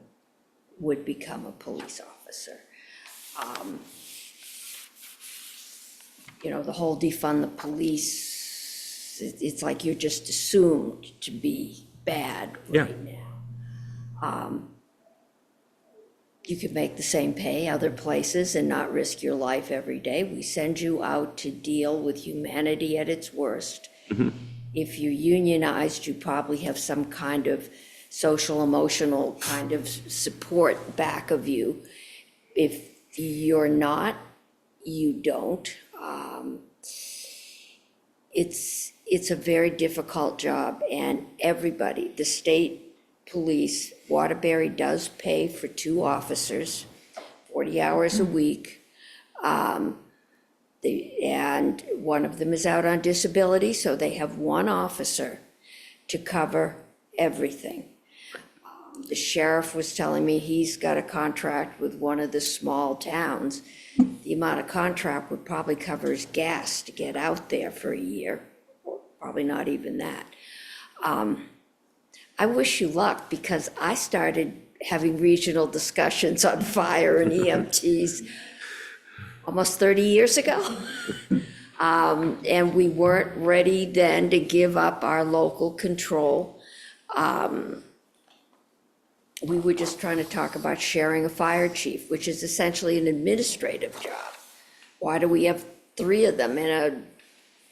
Speaker 9: would become a police officer. The whole defund the police, it's like you're just assumed to be bad right now. You could make the same pay other places and not risk your life every day. We send you out to deal with humanity at its worst. If you're unionized, you probably have some kind of social, emotional kind of support back of you. If you're not, you don't. It's a very difficult job, and everybody, the state police, Waterbury does pay for 2 officers, 40 hours a week. And one of them is out on disability, so they have 1 officer to cover everything. The sheriff was telling me he's got a contract with one of the small towns. The amount of contract would probably cover his gas to get out there for a year, or probably not even that. I wish you luck, because I started having regional discussions on fire and EMTs almost 30 years ago. And we weren't ready then to give up our local control. We were just trying to talk about sharing a fire chief, which is essentially an administrative job. Why do we have 3 of them in a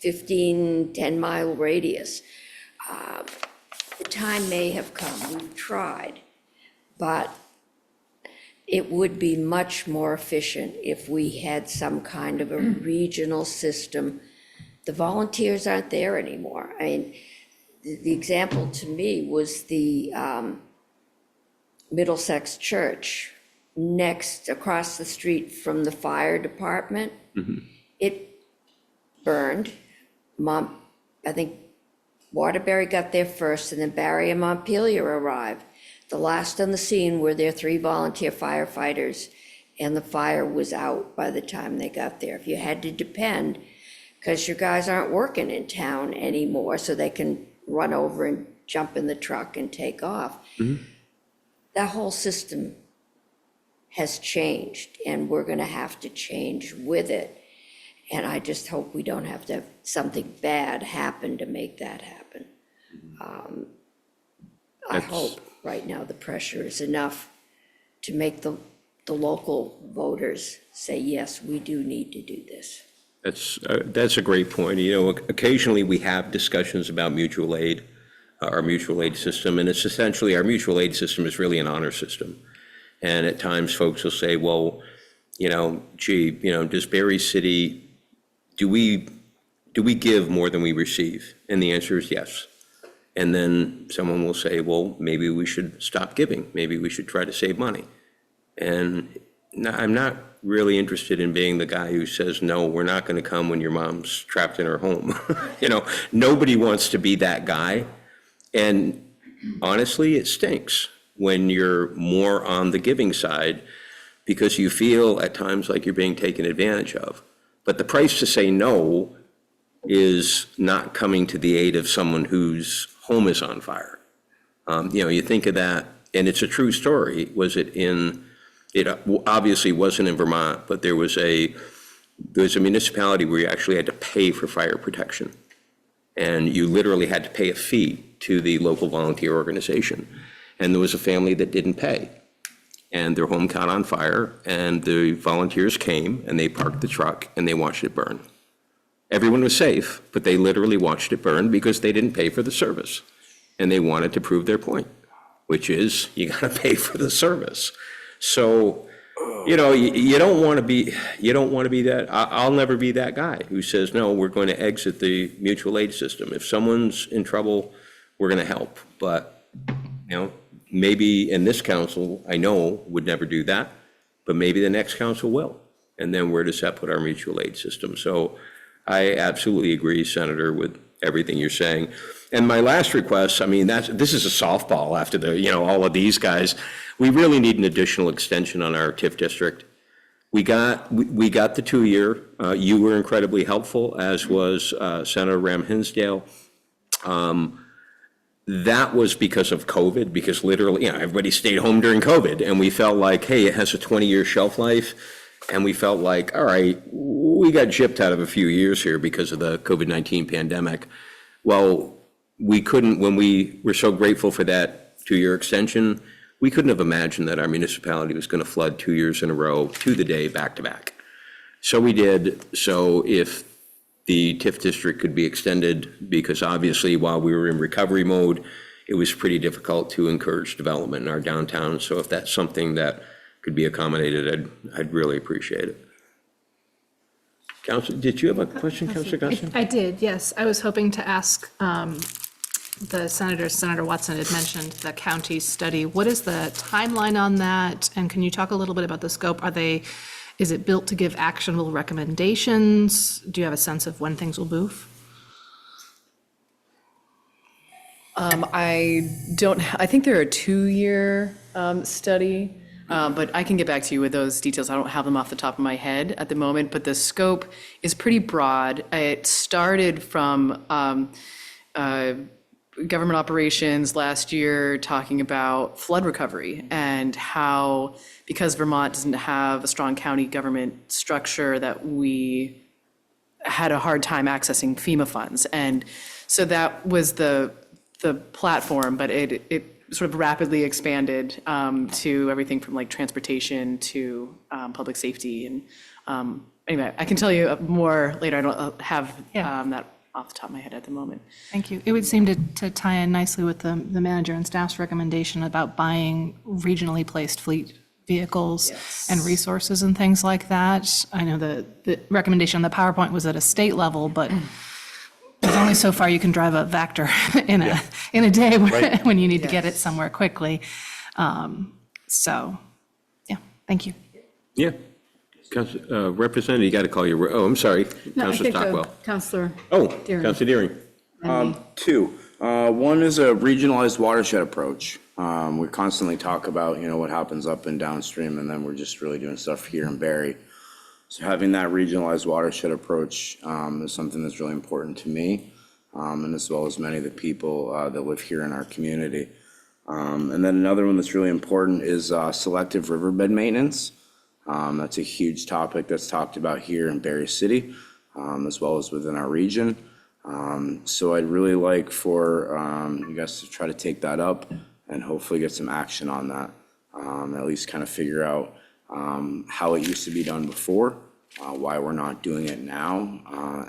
Speaker 9: 10-mile radius? The time may have come, we've tried, but it would be much more efficient if we had some kind of a regional system. The volunteers aren't there anymore. I mean, the example to me was the Middlesex Church across the street from the fire department. It burned. I think Waterbury got there first, and then Barre and Montpelier arrived. The last on the scene were their 3 volunteer firefighters, and the fire was out by the time they got there. If you had to depend, because your guys aren't working in town anymore, so they can run over and jump in the truck and take off. That whole system has changed, and we're gonna have to change with it. And I just hope we don't have to have something bad happen to make that happen. I hope right now the pressure is enough to make the local voters say, yes, we do need to do this.
Speaker 1: That's a great point. Occasionally we have discussions about mutual aid, our mutual aid system, and it's essentially, our mutual aid system is really an honor system. And at times folks will say, well, does Barre City, do we give more than we receive? And the answer is yes. And then someone will say, well, maybe we should stop giving. Maybe we should try to save money. And I'm not really interested in being the guy who says, no, we're not going to come when your mom's trapped in her home. Nobody wants to be that guy. And honestly, it stinks when you're more on the giving side, because you feel at times like you're being taken advantage of. But the price to say no is not coming to the aid of someone whose home is on fire. You think of that, and it's a true story. It obviously wasn't in Vermont, but there was a municipality where you actually had to pay for fire protection. And you literally had to pay a fee to the local volunteer organization. And there was a family that didn't pay. and their home caught on fire, and the volunteers came, and they parked the truck, and they watched it burn. Everyone was safe, but they literally watched it burn because they didn't pay for the service. And they wanted to prove their point, which is you got to pay for the service. So, you know, you don't want to be that, I'll never be that guy who says, no, we're going to exit the mutual aid system. If someone's in trouble, we're going to help. But, you know, maybe in this council, I know would never do that, but maybe the next council will. And then where does that put our mutual aid system? So I absolutely agree, Senator, with everything you're saying. And my last request, I mean, this is a softball after all of these guys. We really need an additional extension on our TIF district. We got the 2-year. You were incredibly helpful, as was Senator Ram Hinsdale. That was because of COVID, because literally, everybody stayed home during COVID, and we felt like, hey, it has a 20-year shelf life. And we felt like, all right, we got gypped out of a few years here because of the COVID-19 pandemic. Well, we couldn't, when we were so grateful for that 2-year extension, we couldn't have imagined that our municipality was going to flood 2 years in a row to the day back to back. So we did. So if the TIF district could be extended, because obviously while we were in recovery mode, it was pretty difficult to encourage development in our downtown. So if that's something that could be accommodated, I'd really appreciate it. Council, did you have a question, Councilor Gusson?
Speaker 8: I did, yes. I was hoping to ask Senator Watson had mentioned the county study. What is the timeline on that? And can you talk a little bit about the scope? Is it built to give actionable recommendations? Do you have a sense of when things will move?
Speaker 10: I think they're a 2-year study. But I can get back to you with those details. I don't have them off the top of my head at the moment, but the scope is pretty broad. It started from government operations last year talking about flood recovery and how, because Vermont doesn't have a strong county government structure, that we had a hard time accessing FEMA funds. And so that was the platform, but it sort of rapidly expanded to everything from like transportation to public safety. And anyway, I can tell you more later. I don't have that off the top of my head at the moment.
Speaker 8: Thank you. It would seem to tie in nicely with the manager and staff's recommendation about buying regionally placed fleet vehicles and resources and things like that. I know the recommendation on the PowerPoint was at a state level, but there's only so far you can drive a Vector in a day when you need to get it somewhere quickly. So, yeah, thank you.
Speaker 1: Yeah. Representative, you got to call your, I'm sorry, Councilor Stockwell.
Speaker 11: Councilor.
Speaker 1: Oh,
Speaker 11: Deering.
Speaker 1: Councilor Deering.
Speaker 11: Two. One is a regionalized watershed approach. We constantly talk about, what happens up and downstream, and then we're just really doing stuff here in Barre. So having that regionalized watershed approach is something that's really important to me, and as well as many of the people that live here in our community. And then another one that's really important is selective riverbed maintenance. That's a huge topic that's talked about here in Barre City, as well as within our region. So I'd really like for you guys to try to take that up and hopefully get some action on that. At least kind of figure out how it used to be done before, why we're not doing it now,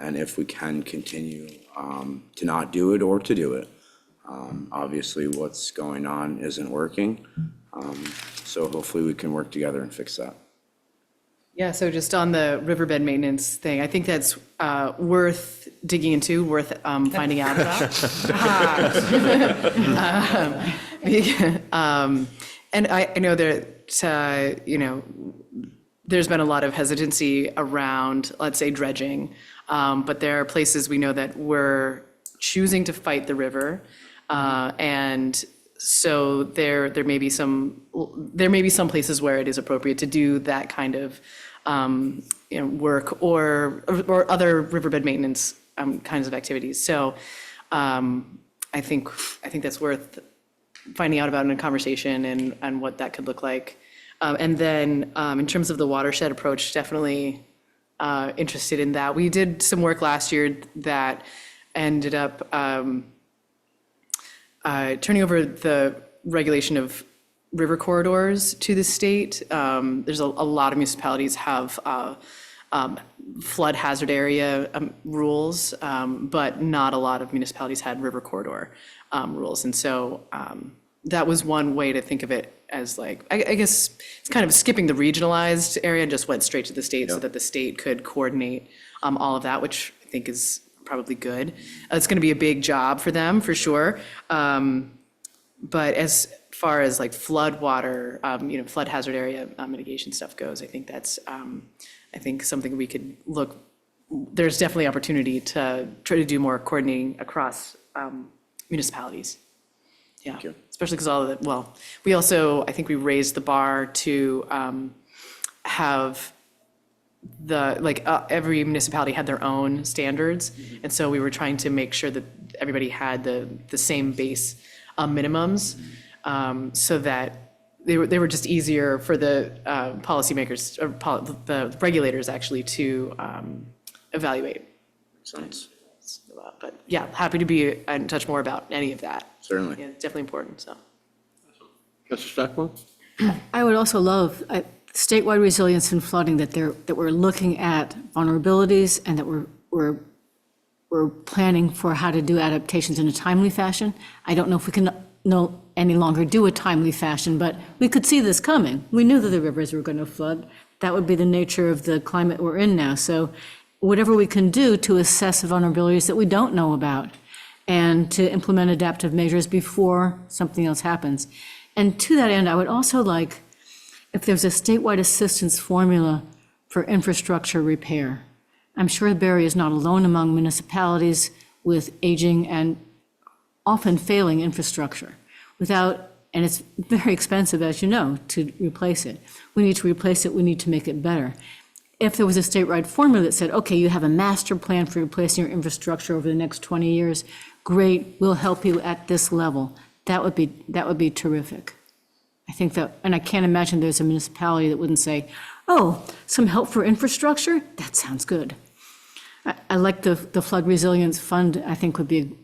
Speaker 11: and if we can continue to not do it or to do it. Obviously, what's going on isn't working, so hopefully we can work together and fix that.
Speaker 10: Yeah, so just on the riverbed maintenance thing, I think that's worth digging into, worth finding out about. And I know that, there's been a lot of hesitancy around, let's say, dredging, but there are places we know that we're choosing to fight the river, and so there may be some places where it is appropriate to do that kind of work or other riverbed maintenance kinds of activities. So I think that's worth finding out about in a conversation and what that could look like. And then in terms of the watershed approach, definitely interested in that. We did some work last year that ended up turning over the regulation of river corridors to the state. There's a lot of municipalities have flood hazard area rules, but not a lot of municipalities had river corridor rules. And so that was one way to think of it as like, I guess it's kind of skipping the regionalized area and just went straight to the state so that the state could coordinate all of that, which I think is probably good. It's going to be a big job for them, for sure. But as far as like flood water, flood hazard area mitigation stuff goes, I think that's, I think something we could look, there's definitely opportunity to try to do more coordinating across municipalities. Yeah, especially because all of the, well, we also, I think we raised the bar to have every municipality had their own standards. And so we were trying to make sure that everybody had the same base minimums, so that they were just easier for the policymakers, or the regulators actually to evaluate.
Speaker 11: Sense.
Speaker 10: But yeah, happy to be in touch more about any of that.
Speaker 11: Certainly.
Speaker 10: Yeah, it's definitely important, so.
Speaker 1: Mr. Stockwell?
Speaker 8: I would also love statewide resilience and flooding, that we're looking at vulnerabilities and that we're planning for how to do adaptations in a timely fashion. I don't know if we can any longer do a timely fashion, but we could see this coming. We knew that the rivers were going to flood. That would be the nature of the climate we're in now. So whatever we can do to assess vulnerabilities that we don't know about and to implement adaptive measures before something else happens. And to that end, I would also like, if there's a statewide assistance formula for infrastructure repair. I'm sure Barre is not alone among municipalities with aging and often failing infrastructure and it's very expensive, as you know, to replace it. We need to replace it, we need to make it better. If there was a statewide formula that said, okay, you have a master plan for replacing your infrastructure over the next 20 years, great, we'll help you at this level. That would be terrific. I think that, and I can't imagine there's a municipality that wouldn't say, oh, some help for infrastructure? That sounds good. I like the flood resilience fund, I think would be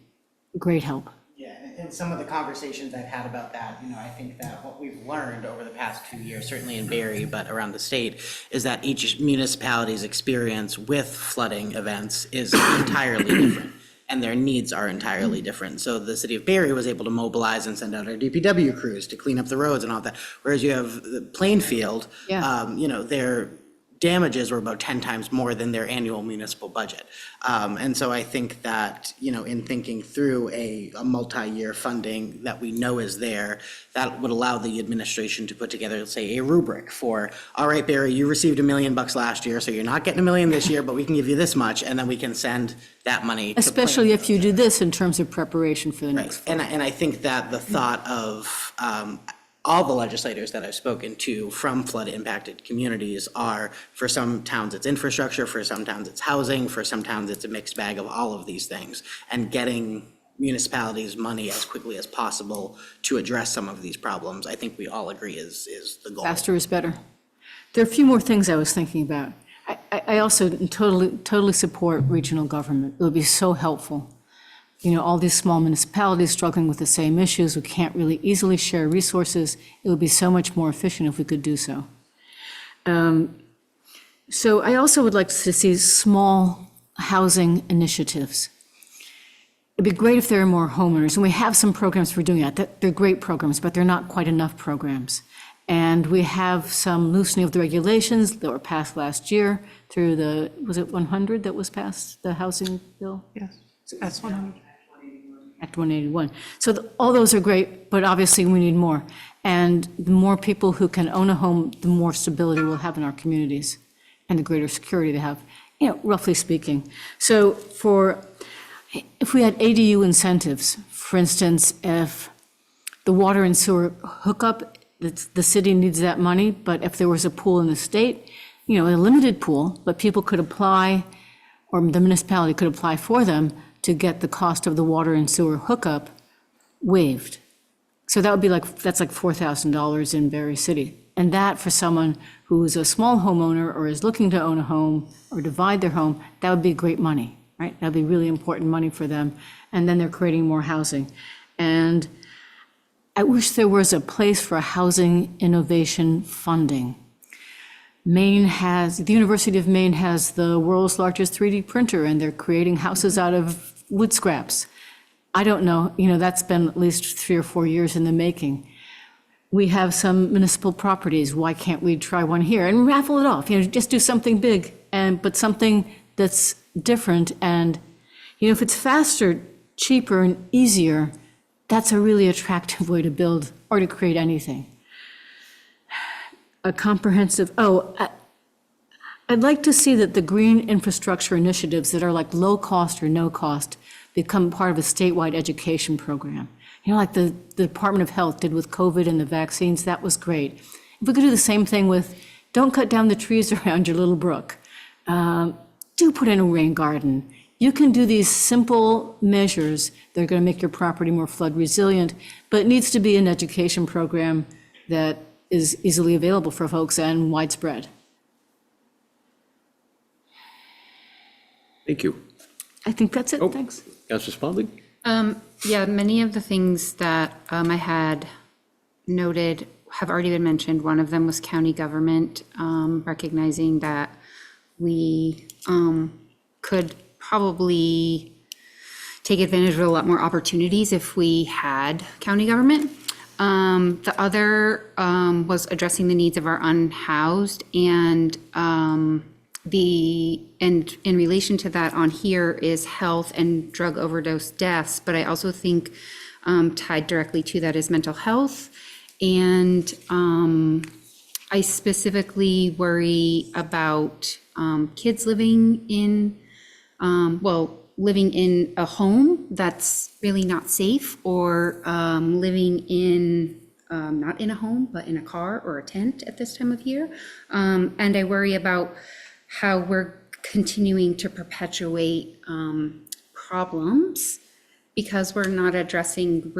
Speaker 8: a great help.
Speaker 2: Yeah, and some of the conversations I've had about that, I think that what we've learned over the past 2 years, certainly in Barre, but around the state, is that each municipality's experience with flooding events is entirely different, and their needs are entirely different. So the city of Barre was able to mobilize and send out our DPW crews to clean up the roads and all that, whereas you have the Plainfield, their damages were about 10 times more than their annual municipal budget. And so I think that, in thinking through a multi-year funding that we know is there, that would allow the administration to put together, say, a rubric for, all right, Barry, you received $1 million last year, so you're not getting $1 million this year, but we can give you this much, and then we can send that money.
Speaker 8: Especially if you do this in terms of preparation for the next.
Speaker 2: And I think that the thought of, all the legislators that I've spoken to from flood-impacted communities are, for some towns it's infrastructure, for some towns it's housing, for some towns it's a mixed bag of all of these things. And getting municipalities money as quickly as possible to address some of these problems, I think we all agree is the goal.
Speaker 8: Faster is better. There are a few more things I was thinking about. I also totally support regional government. It would be so helpful. All these small municipalities struggling with the same issues, we can't really easily share resources. It would be so much more efficient if we could do so. So I also would like to see small housing initiatives. It'd be great if there are more homeowners, and we have some programs for doing that. They're great programs, but they're not quite enough programs. And we have some loosening of the regulations that were passed last year through was it 100 that was passed, the housing bill?
Speaker 10: Yes, that's 100.
Speaker 8: Act 181. So all those are great, but obviously we need more. And the more people who can own a home, the more stability we'll have in our communities and the greater security they have, roughly speaking. So if we had ADU incentives, for instance, if the water and sewer hookup, the city needs that money, but if there was a pool in the state, a limited pool, but people could apply, or the municipality could apply for them to get the cost of the water and sewer hookup waived. So that would be that's like $4,000 in Barre City. And that, for someone who is a small homeowner or is looking to own a home or divide their home, that would be great money, right? That'd be really important money for them. And then they're creating more housing. And
Speaker 12: I wish there was a place for housing innovation funding. The University of Maine has the world's largest 3D printer, and they're creating houses out of wood scraps. I don't know, that's been at least 3 or 4 years in the making. We have some municipal properties, why can't we try one here and raffle it off, just do something big, but something that's different, and, if it's faster, cheaper, and easier, that's a really attractive way to build or to create anything. A comprehensive, I'd like to see that the green infrastructure initiatives that are like low cost or no cost become part of a statewide education program. Like the Department of Health did with COVID and the vaccines, that was great. If we could do the same thing with, don't cut down the trees around your little brook. Do put in a rain garden. You can do these simple measures that are going to make your property more flood resilient, but it needs to be an education program that is easily available for folks and widespread.
Speaker 1: Thank you.
Speaker 12: I think that's it, thanks.
Speaker 1: Councilor Spaulding?
Speaker 5: Yeah, many of the things that I had noted have already been mentioned. One of them was county government, recognizing that we could probably take advantage of a lot more opportunities if we had county government. The other was addressing the needs of our unhoused, and in relation to that on here is health and drug overdose deaths, but I also think tied directly to that is mental health. And I specifically worry about kids living in a home that's really not safe, or living in, not in a home, but in a car or a tent at this time of year. And I worry about how we're continuing to perpetuate problems because we're not addressing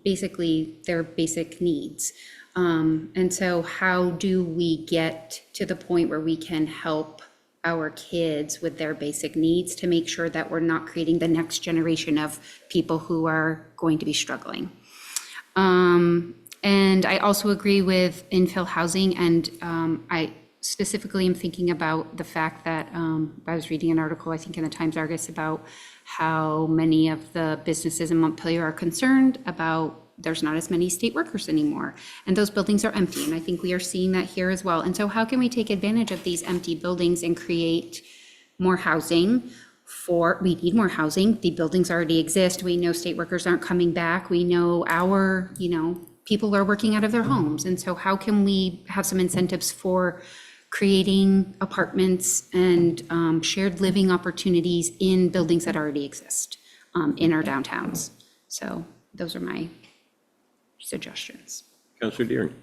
Speaker 5: basically their basic needs. And so how do we get to the point where we can help our kids with their basic needs to make sure that we're not creating the next generation of people who are going to be struggling? And I also agree with infill housing, and I specifically am thinking about the fact that I was reading an article, I think in the Times Argus, about how many of the businesses in Montpelier are concerned about there's not as many state workers anymore, and those buildings are empty, and I think we are seeing that here as well. And so how can we take advantage of these empty buildings and create more housing? We need more housing. The buildings already exist. We know state workers aren't coming back. We know our, people are working out of their homes. And so how can we have some incentives for creating apartments and shared living opportunities in buildings that already exist in our downtowns? So those are my suggestions.
Speaker 1: Councilor Deering?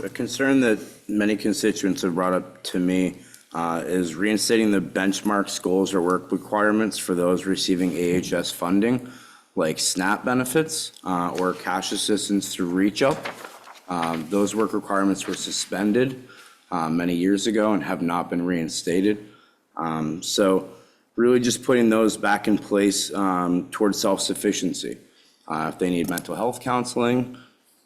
Speaker 11: A concern that many constituents have brought up to me is reinstating the benchmark goals or work requirements for those receiving AHS funding, like SNAP benefits or cash assistance through Reach Up. Those work requirements were suspended many years ago and have not been reinstated. So really just putting those back in place towards self-sufficiency. If they need mental health counseling,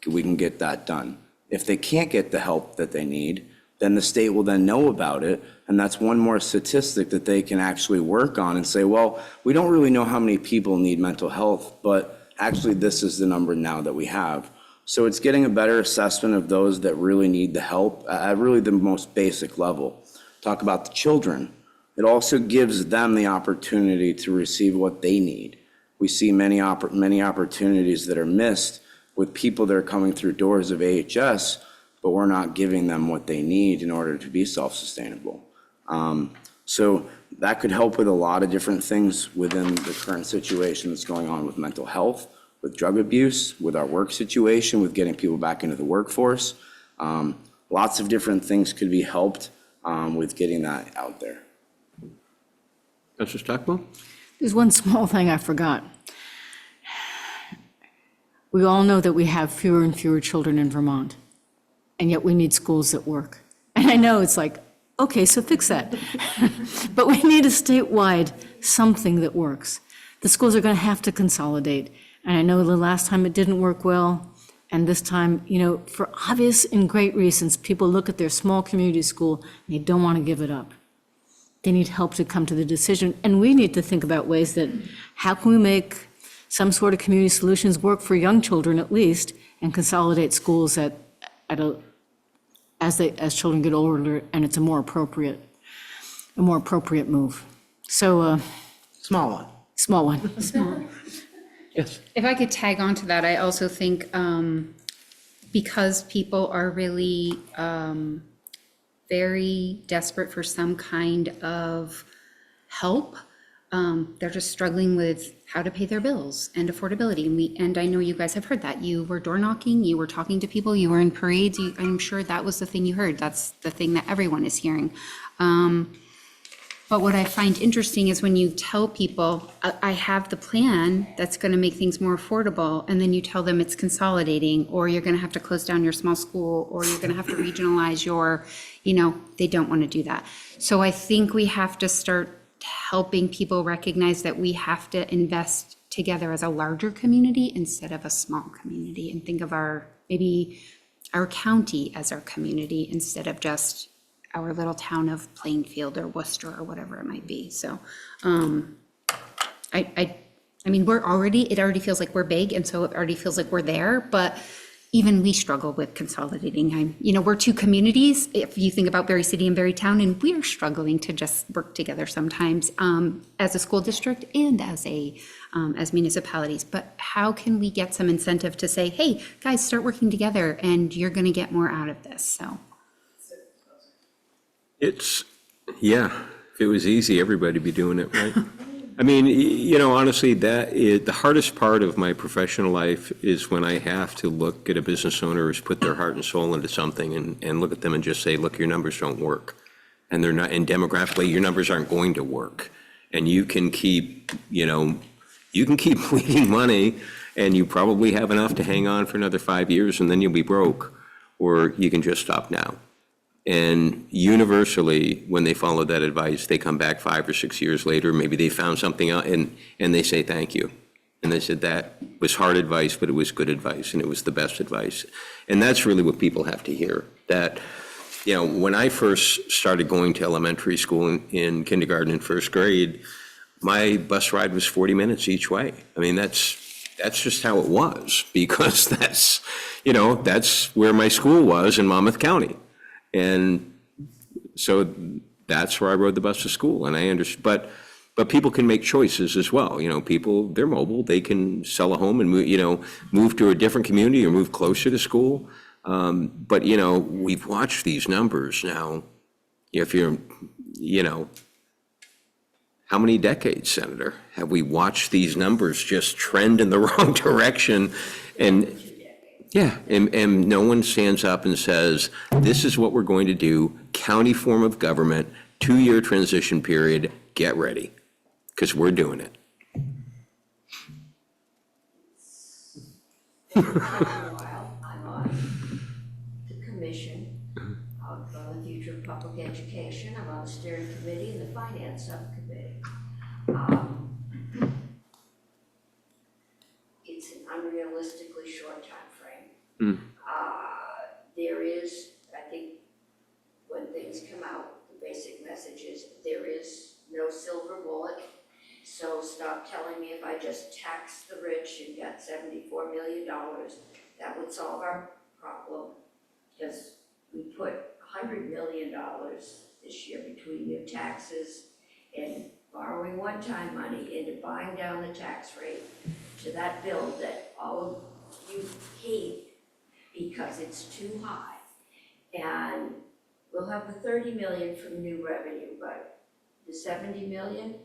Speaker 11: we can get that done. If they can't get the help that they need, then the state will then know about it, and that's one more statistic that they can actually work on and say, well, we don't really know how many people need mental health, but actually this is the number now that we have. So it's getting a better assessment of those that really need the help at really the most basic level. Talk about the children. It also gives them the opportunity to receive what they need. We see many opportunities that are missed with people that are coming through doors of AHS, but we're not giving them what they need in order to be self-sustainable. So that could help with a lot of different things within the current situation that's going on with mental health, with drug abuse, with our work situation, with getting people back into the workforce. Lots of different things could be helped with getting that out there.
Speaker 1: Councilor Stockwell?
Speaker 12: There's one small thing I forgot. We all know that we have fewer and fewer children in Vermont, and yet we need schools that work. And I know it's like, okay, so fix that. But we need a statewide something that works. The schools are going to have to consolidate. And I know the last time it didn't work well, and this time, for obvious and great reasons, people look at their small community school and they don't want to give it up. They need help to come to the decision, and we need to think about ways that, how can we make some sort of community solutions work for young children at least, and consolidate schools as children get older, and it's a more appropriate move. So,
Speaker 2: Small one.
Speaker 12: small one.
Speaker 1: Yes.
Speaker 5: If I could tag on to that, I also think because people are really very desperate for some kind of help, they're just struggling with how to pay their bills and affordability. And I know you guys have heard that. You were door knocking, you were talking to people, you were in parades. I'm sure that was the thing you heard. That's the thing that everyone is hearing. But what I find interesting is when you tell people, I have the plan that's going to make things more affordable, and then you tell them it's consolidating, or you're going to have to close down your small school, or you're going to have to regionalize your, they don't want to do that. So I think we have to start helping people recognize that we have to invest together as a larger community instead of a small community, and think of maybe our county as our community instead of just our little town of Plainfield or Worcester or whatever it might be. So I mean, it already feels like we're big, and so it already feels like we're there, but even we struggle with consolidating. We're two communities, if you think about Barre City and Barre Town, and we're struggling to just work together sometimes as a school district and as municipalities. But how can we get some incentive to say, hey, guys, start working together and you're gonna get more out of this, so.
Speaker 1: If it was easy, everybody'd be doing it, right? I mean, honestly, the hardest part of my professional life is when I have to look at a business owner who's put their heart and soul into something and look at them and just say, look, your numbers don't work. And they're not, and demographically, your numbers aren't going to work. And you can keep bleeding money, and you probably have enough to hang on for another 5 years, and then you'll be broke, or you can just stop now. And universally, when they follow that advice, they come back 5 or 6 years later, maybe they found something out, and they say, thank you. And they said, that was hard advice, but it was good advice, and it was the best advice. And that's really what people have to hear. That, when I first started going to elementary school in kindergarten and first grade, my bus ride was 40 minutes each way. I mean, that's just how it was, because that's where my school was in Monmouth County. And so that's where I rode the bus to school, and I understand, but people can make choices as well. People, they're mobile, they can sell a home and move to a different community or move closer to school. But we've watched these numbers now. If you're, how many decades, Senator, have we watched these numbers just trend in the wrong direction? And no one stands up and says, this is what we're going to do, county form of government, 2-year transition period, get ready, because we're doing it.
Speaker 9: While I'm on the commission on the future of public education, I'm on the steering committee and the finance subcommittee. It's an unrealistically short time frame. There is, I think, when things come out, the basic message is there is no silver bullet. So stop telling me if I just tax the rich and got $74 million, that would solve our problem. Because we put $100 million this year between new taxes and borrowing one-time money into buying down the tax rate to that bill that all of you hate because it's too high. And we'll have the 30 million from new revenue, but the 70 million,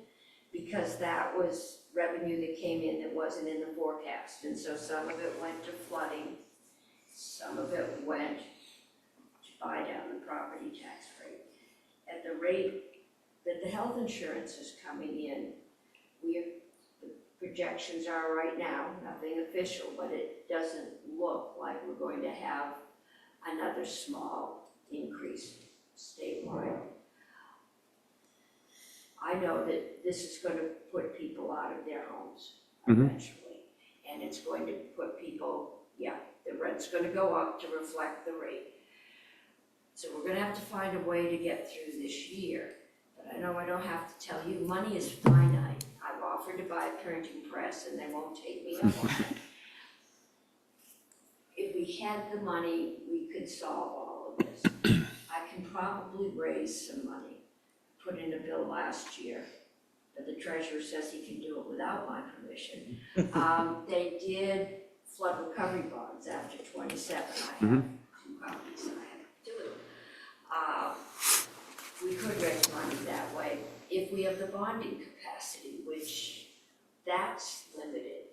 Speaker 9: because that was revenue that came in that wasn't in the forecast. And so some of it went to flooding, some of it went to buy down the property tax rate. At the rate that the health insurance is coming in, the projections are right now, nothing official, but it doesn't look like we're going to have another small increase statewide. I know that this is going to put people out of their homes eventually. and it's going to put people, the rent's gonna go up to reflect the rate. So we're gonna have to find a way to get through this year. But I know I don't have to tell you, money is finite. I've offered to buy a printing press and they won't take me up on it. If we had the money, we could solve all of this. I can probably raise some money, put in a bill last year, but the treasurer says he can do it without my permission. They did flood recovery bonds after 27. I have 2 copies, I have to do it. We could raise money that way if we have the bonding capacity, which that's limited.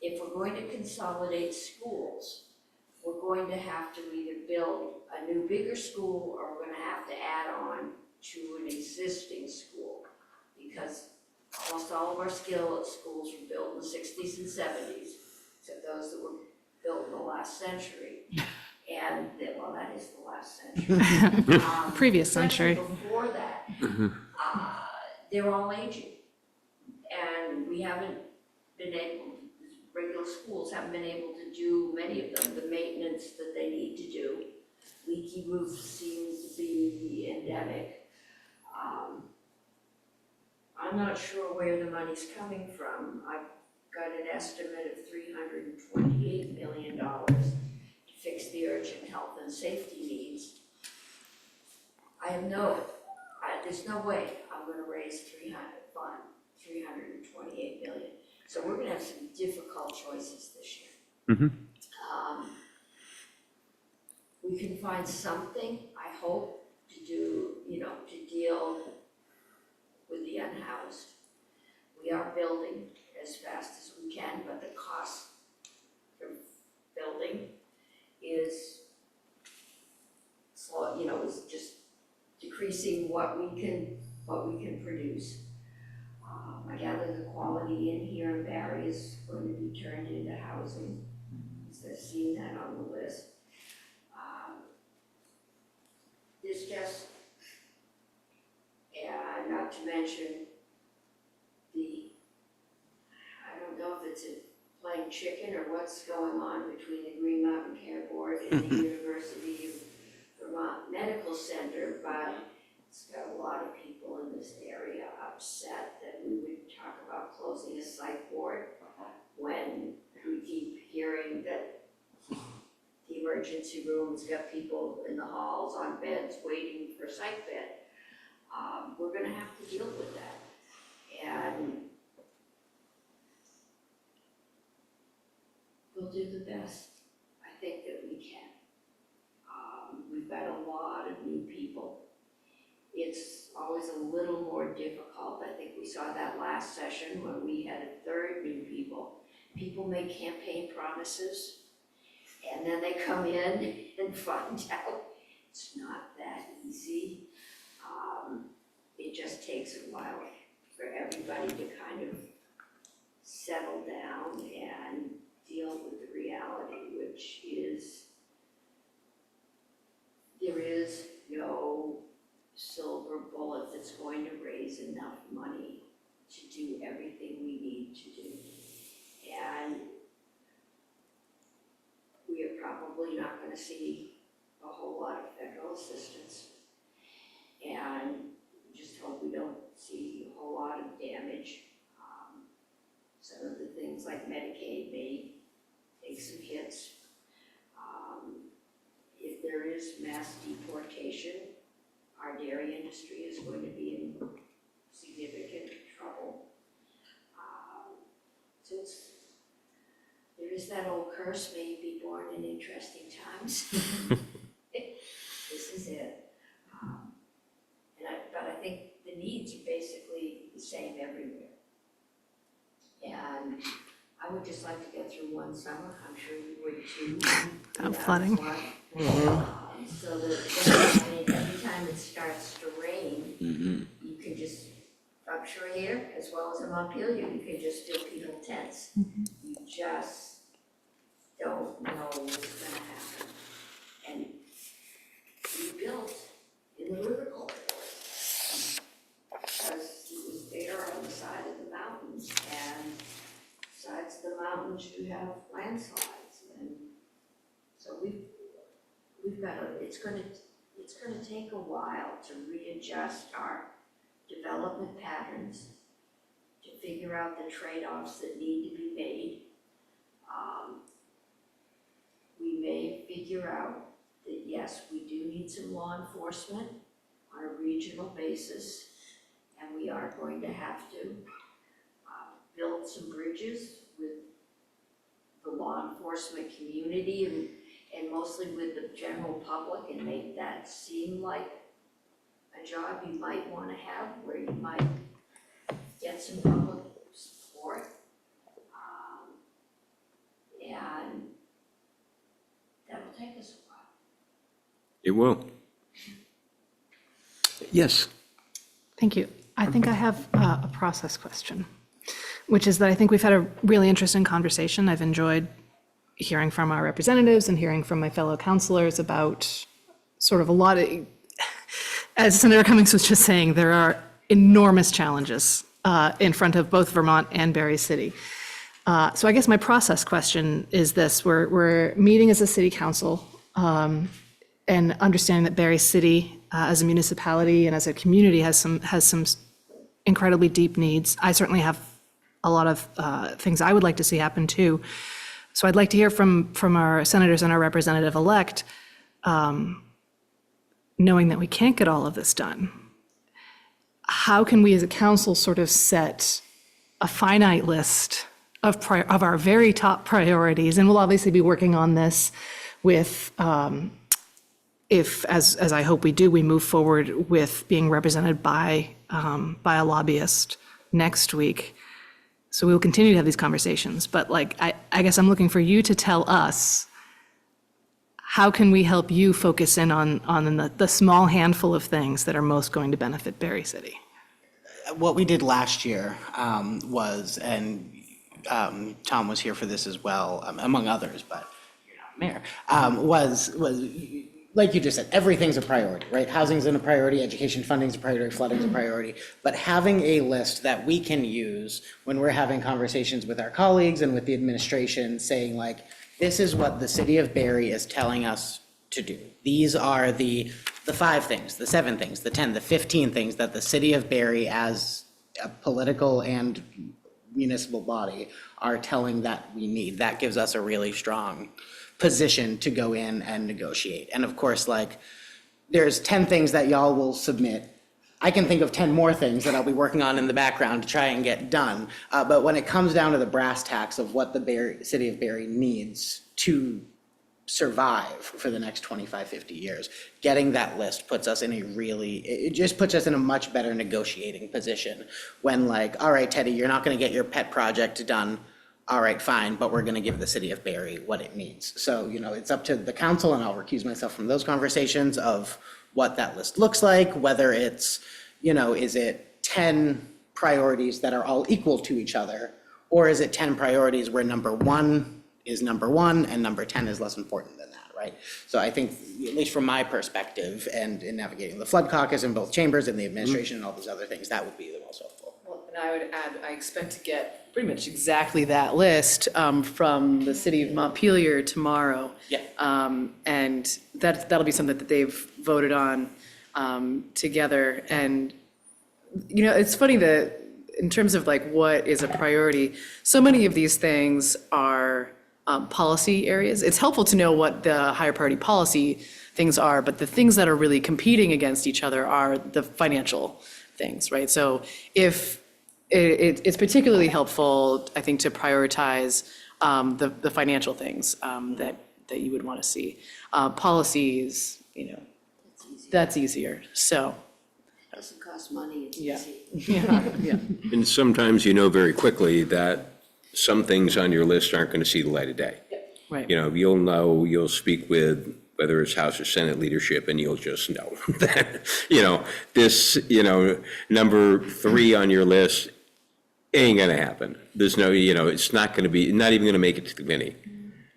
Speaker 9: If we're going to consolidate schools, we're going to have to either build a new bigger school or we're gonna have to add on to an existing school. Because almost all of our schools were built in the 60s and 70s, except those that were built in the last century. And, well, that is the last century.
Speaker 8: Previous
Speaker 9: The
Speaker 8: century.
Speaker 9: Before that, they're all aging. And we haven't been able, regular schools haven't been able to do, many of them, the maintenance that they need to do. Leaky roofs seems to be endemic. I'm not sure where the money's coming from. I've got an estimate of $328 million to fix the urgent health and safety needs. There's no way I'm gonna raise 328 million. So we're gonna have some difficult choices this year. We can find something, I hope, to do, to deal with the unhoused. We are building as fast as we can, but the cost for building is slow, is just decreasing what we can produce. I gather the quality in here in Barre is going to be turned into housing. So I've seen that on the list. There's just, and not to mention I don't know if it's playing chicken or what's going on between the Green Mountain Care Board and the University of Vermont Medical Center, but it's got a lot of people in this area upset that we would talk about closing a psych ward when we keep hearing that the emergency room's got people in the halls on beds waiting for a psych bed. We're gonna have to deal with that. And we'll do the best I think that we can. We've got a lot of new people. It's always a little more difficult. I think we saw that last session when we had a third new people. People make campaign promises and then they come in and find out it's not that easy. It just takes a while for everybody to kind of settle down and deal with the reality, which is there is no silver bullet that's going to raise enough money to do everything we need to do. And we are probably not going to see a whole lot of federal assistance. And just hope we don't see a whole lot of damage. Some of the things like Medicaid may take some hits. If there is mass deportation, our dairy industry is going to be in significant trouble. So there is that old curse, may you be born in interesting times. This is it. But I think the needs are basically the same everywhere. And I would just like to get through one summer, I'm sure you would too.
Speaker 8: Without flooding.
Speaker 9: So that every time it starts to rain, you can just, I'm sure here, as well as in Montpelier, you can just do people tents. You just don't know what's gonna happen. And we built in the river corridor because it was there on the side of the mountains, and besides the mountains, you have it's gonna take a while to readjust our development patterns, to figure out the trade-offs that need to be made. We may figure out that, yes, we do need some law enforcement on a regional basis, and we are going to have to build some bridges with the law enforcement community and mostly with the general public, and make that seem like a job you might want to have, where you might get some public support. And that'll take us a while.
Speaker 1: It will. Yes.
Speaker 8: Thank you. I think I have a process question, which is that I think we've had a really interesting conversation. I've enjoyed hearing from our representatives and hearing from my fellow counselors about sort of a lot of, as Senator Cummings was just saying, there are enormous challenges in front of both Vermont and Barre City. So I guess my process question is this: we're meeting as a city council and understanding that Barre City as a municipality and as a community has some incredibly deep needs. I certainly have a lot of things I would like to see happen too. So I'd like to hear from our senators and our representative-elect, knowing that we can't get all of this done. How can we as a council sort of set a finite list of our very top priorities? And we'll obviously be working on this with, if, as I hope we do, we move forward with being represented by a lobbyist next week. So we will continue to have these conversations. But like, I guess I'm looking for you to tell us, how can we help you focus in on the small handful of things that are most going to benefit Barre City?
Speaker 2: What we did last year was, and Tom was here for this as well, among others, but you're not mayor, was like you just said, everything's a priority, right? Housing's a priority, education funding's a priority, flooding's a priority, but having a list that we can use when we're having conversations with our colleagues and with the administration, saying like, this is what the city of Barre is telling us to do. These are the 5 things, the 7 things, the 10, the 15 things that the city of Barre as a political and municipal body are telling that we need. That gives us a really strong position to go in and negotiate. And of course, like, there's 10 things that y'all will submit. I can think of 10 more things that I'll be working on in the background to try and get done. But when it comes down to the brass tacks of what the city of Barre needs to survive for the next 25, 50 years, getting that list puts us in it just puts us in a much better negotiating position when, like, all right, Teddy, you're not gonna get your pet project done. All right, fine, but we're gonna give the city of Barre what it needs. So, it's up to the council, and I'll recuse myself from those conversations of what that list looks like, whether it's, is it 10 priorities that are all equal to each other, or is it 10 priorities where number 1 is number 1 and number 10 is less important than that, right? So I think, at least from my perspective, and in navigating the flood caucus in both chambers and the administration and all those other things, that would be the most helpful.
Speaker 10: Well, and I would add, I expect to get pretty much exactly that list from the city of Montpelier tomorrow.
Speaker 2: Yeah.
Speaker 10: And that'll be something that they've voted on together. And, it's funny that in terms of like what is a priority, so many of these things are policy areas. It's helpful to know what the higher priority policy things are, but the things that are really competing against each other are the financial things, right? So if it's particularly helpful, I think, to prioritize the financial things that you would want to see. Policies, that's easier. So,
Speaker 9: Doesn't cost money, it's
Speaker 10: yeah.
Speaker 9: easy.
Speaker 10: Yeah.
Speaker 1: And sometimes very quickly that some things on your list aren't going to see the light of day.
Speaker 10: Right.
Speaker 1: You'll speak with whether it's House or Senate leadership, and you'll just know that, this, number 3 on your list ain't going to happen. There's no, it's not going to be, not even going to make it to the committee.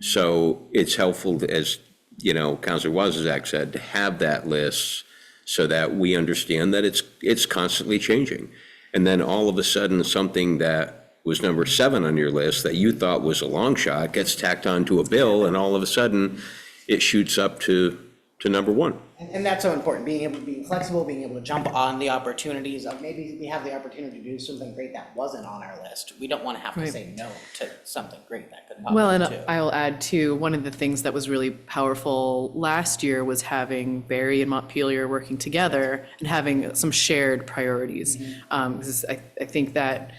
Speaker 1: So it's helpful, as, Councilor Wozniak said, to have that list so that we understand that it's constantly changing. And then all of a sudden, something that was number 7 on your list that you thought was a long shot gets tacked onto a bill, and all of a sudden it shoots up to to number one.
Speaker 2: And that's so important, being able to be flexible, being able to jump on the opportunities of maybe we have the opportunity to do something great that wasn't on our list. We don't want to have to say no to something great that could pop
Speaker 10: Well,
Speaker 2: up
Speaker 10: and
Speaker 2: too.
Speaker 10: I'll add too, one of the things that was really powerful last year was having Barre and Montpelier working together and having some shared priorities. Because I think that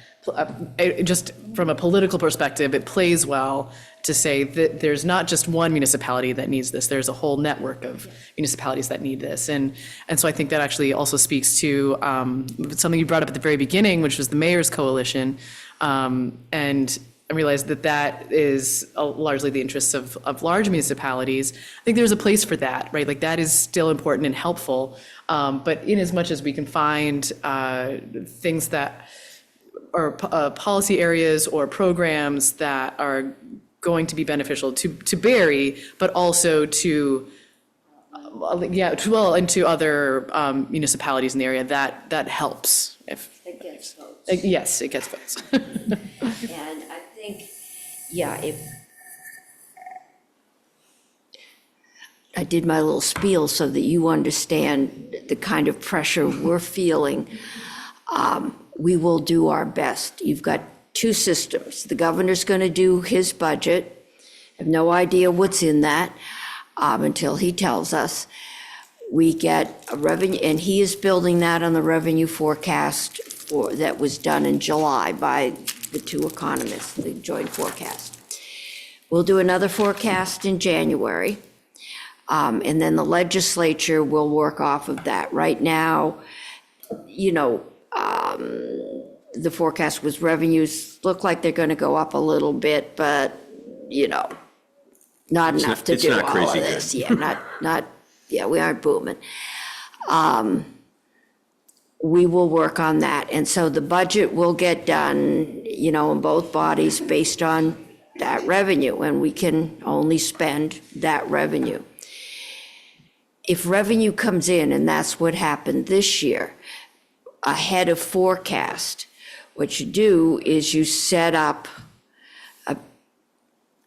Speaker 10: just from a political perspective, it plays well to say that there's not just one municipality that needs this, there's a whole network of municipalities that need this. And so I think that actually also speaks to something you brought up at the very beginning, which was the mayor's coalition. And I realized that that is largely the interests of large municipalities. I think there's a place for that, right? Like that is still important and helpful. But in as much as we can find things that are policy areas or programs that are going to be beneficial to Barre, but also to, and to other municipalities in the area, that helps. If
Speaker 9: It gets votes.
Speaker 10: yes, it gets votes.
Speaker 9: And I think, if I did my little spiel so that you understand the kind of pressure we're feeling, we will do our best. You've got two systems. The governor's going to do his budget. I have no idea what's in that until he tells us. We get a revenue, and he is building that on the revenue forecast that was done in July by the two economists, the joint forecast. We'll do another forecast in January, and then the legislature will work off of that. Right now, the forecast was revenues look like they're going to go up a little bit, but, not enough to
Speaker 1: it's
Speaker 9: do
Speaker 1: not
Speaker 9: all of
Speaker 1: crazy
Speaker 9: this.
Speaker 1: good.
Speaker 9: Yeah, we aren't booming. We will work on that. And so the budget will get done, in both bodies based on that revenue, and we can only spend that revenue. If revenue comes in, and that's what happened this year, ahead of forecast, what you do is you set up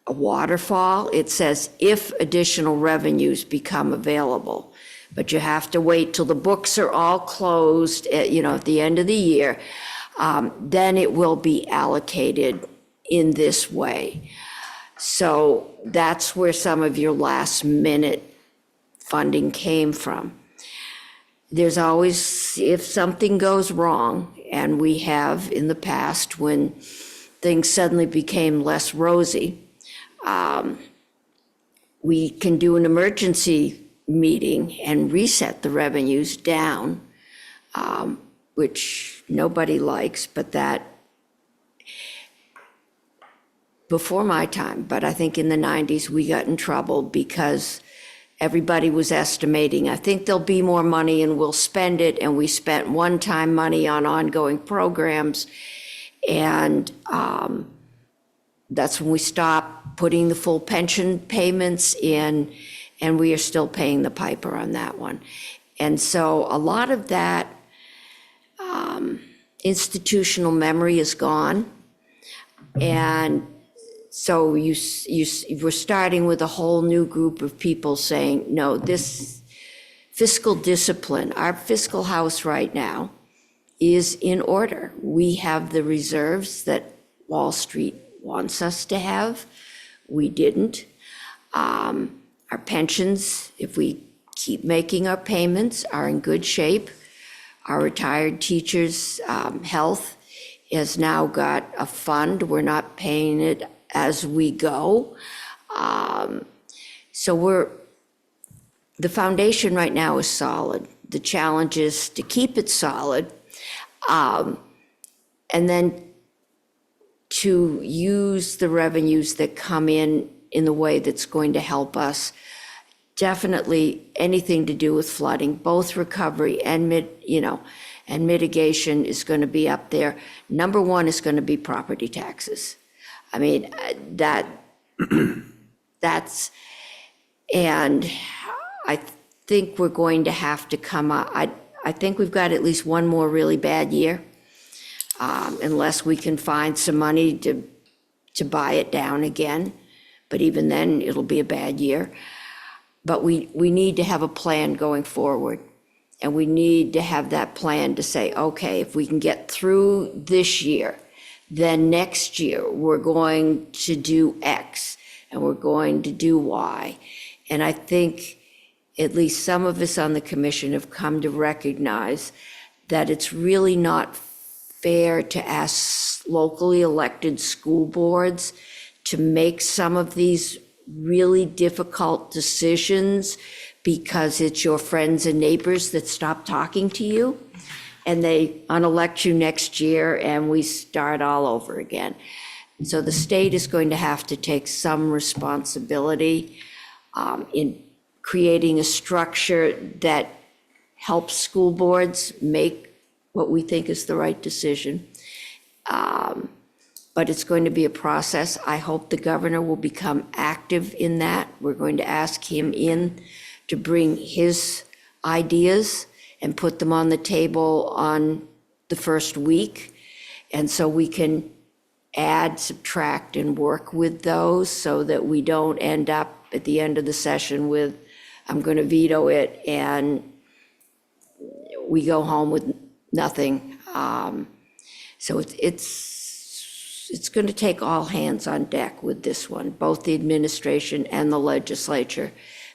Speaker 9: a waterfall. It says if additional revenues become available, but you have to wait till the books are all closed at the end of the year. Then it will be allocated in this way. So that's where some of your last minute funding came from. There's always, if something goes wrong, and we have in the past when things suddenly became less rosy, we can do an emergency meeting and reset the revenues down, which nobody likes, but that, before my time, but I think in the 90s, we got in trouble because everybody was estimating, I think there'll be more money and we'll spend it, and we spent one-time money on ongoing programs, and that's when we stopped putting the full pension payments in, and we are still paying the piper on that one. And so a lot of that institutional memory is gone, and so we're starting with a whole new group of people saying, no, this fiscal discipline, our fiscal house right now is in order. We have the reserves that Wall Street wants us to have. We didn't. Our pensions, if we keep making our payments, are in good shape. Our retired teachers' health has now got a fund. We're not paying it as we go. So the foundation right now is solid. The challenge is to keep it solid, and then to use the revenues that come in the way that's going to help us. Definitely anything to do with flooding, both recovery and mitigation is going to be up there. Number one is going to be property taxes. I mean, that's, and I think we're going to have to come up, I think we've got at least one more really bad year, unless we can find some money to buy it down again. But even then, it'll be a bad year. But we need to have a plan going forward. And we need to have that plan to say, okay, if we can get through this year, then next year we're going to do X and we're going to do Y. And I think at least some of us on the commission have come to recognize that it's really not fair to ask locally elected school boards to make some of these really difficult decisions because it's your friends and neighbors that stop talking to you and they unelect you next year and we start all over again. So the state is going to have to take some responsibility in creating a structure that helps school boards make what we think is the right decision. But it's going to be a process. I hope the governor will become active in that. We're going to ask him in to bring his ideas and put them on the table on the first week. And so we can add, subtract, and work with those so that we don't end up at the end of the session with, I'm going to veto it, and we go home with nothing. So it's going to take all hands on deck with this one, both the administration and the legislature,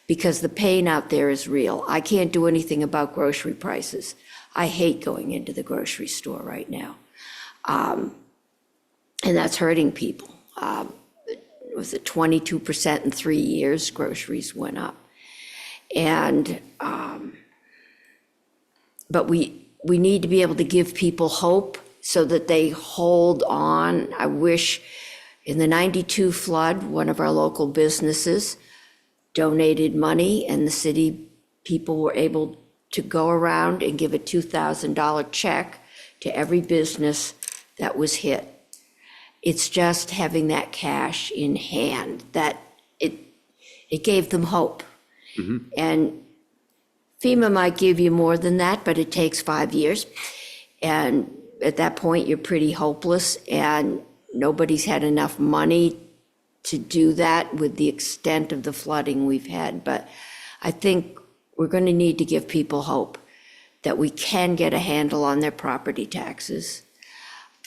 Speaker 9: because the pain out there is real. I can't do anything about grocery prices. I hate going into the grocery store right now. And that's hurting people. Was it 22% in 3 years? Groceries went up. And, but we need to be able to give people hope so that they hold on. I wish in the 92 flood, one of our local businesses donated money and the city people were able to go around and give a $2,000 check to every business that was hit. It's just having that cash in hand that it gave them hope. And FEMA might give you more than that, but it takes 5 years. And at that point, you're pretty hopeless, and nobody's had enough money to do that with the extent of the flooding we've had. But I think we're going to need to give people hope that we can get a handle on their property taxes,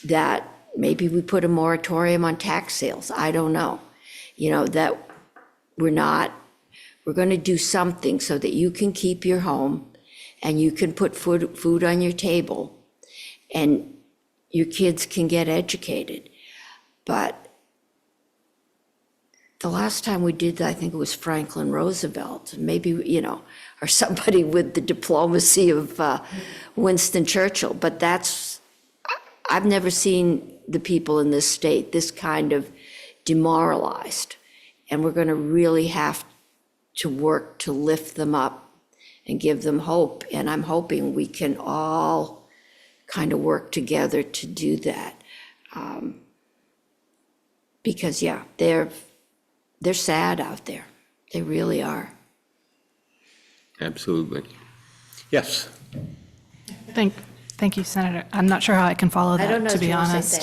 Speaker 9: that maybe we put a moratorium on tax sales. I don't know. You know, that we're going to do something so that you can keep your home and you can put food on your table and your kids can get educated. But the last time we did that, I think it was Franklin Roosevelt, maybe, you know, or somebody with the diplomacy of Winston Churchill. But I've never seen the people in this state this kind of demoralized. And we're going to really have to work to lift them up and give them hope. And I'm hoping we can all kind of work together to do that. Because, yeah, they're sad out there. They really are.
Speaker 1: Absolutely. Yes.
Speaker 8: Thank you, Senator. I'm not sure how I can follow
Speaker 9: I don't
Speaker 8: that,
Speaker 9: know
Speaker 8: to
Speaker 9: if
Speaker 8: be
Speaker 9: you want to
Speaker 8: honest.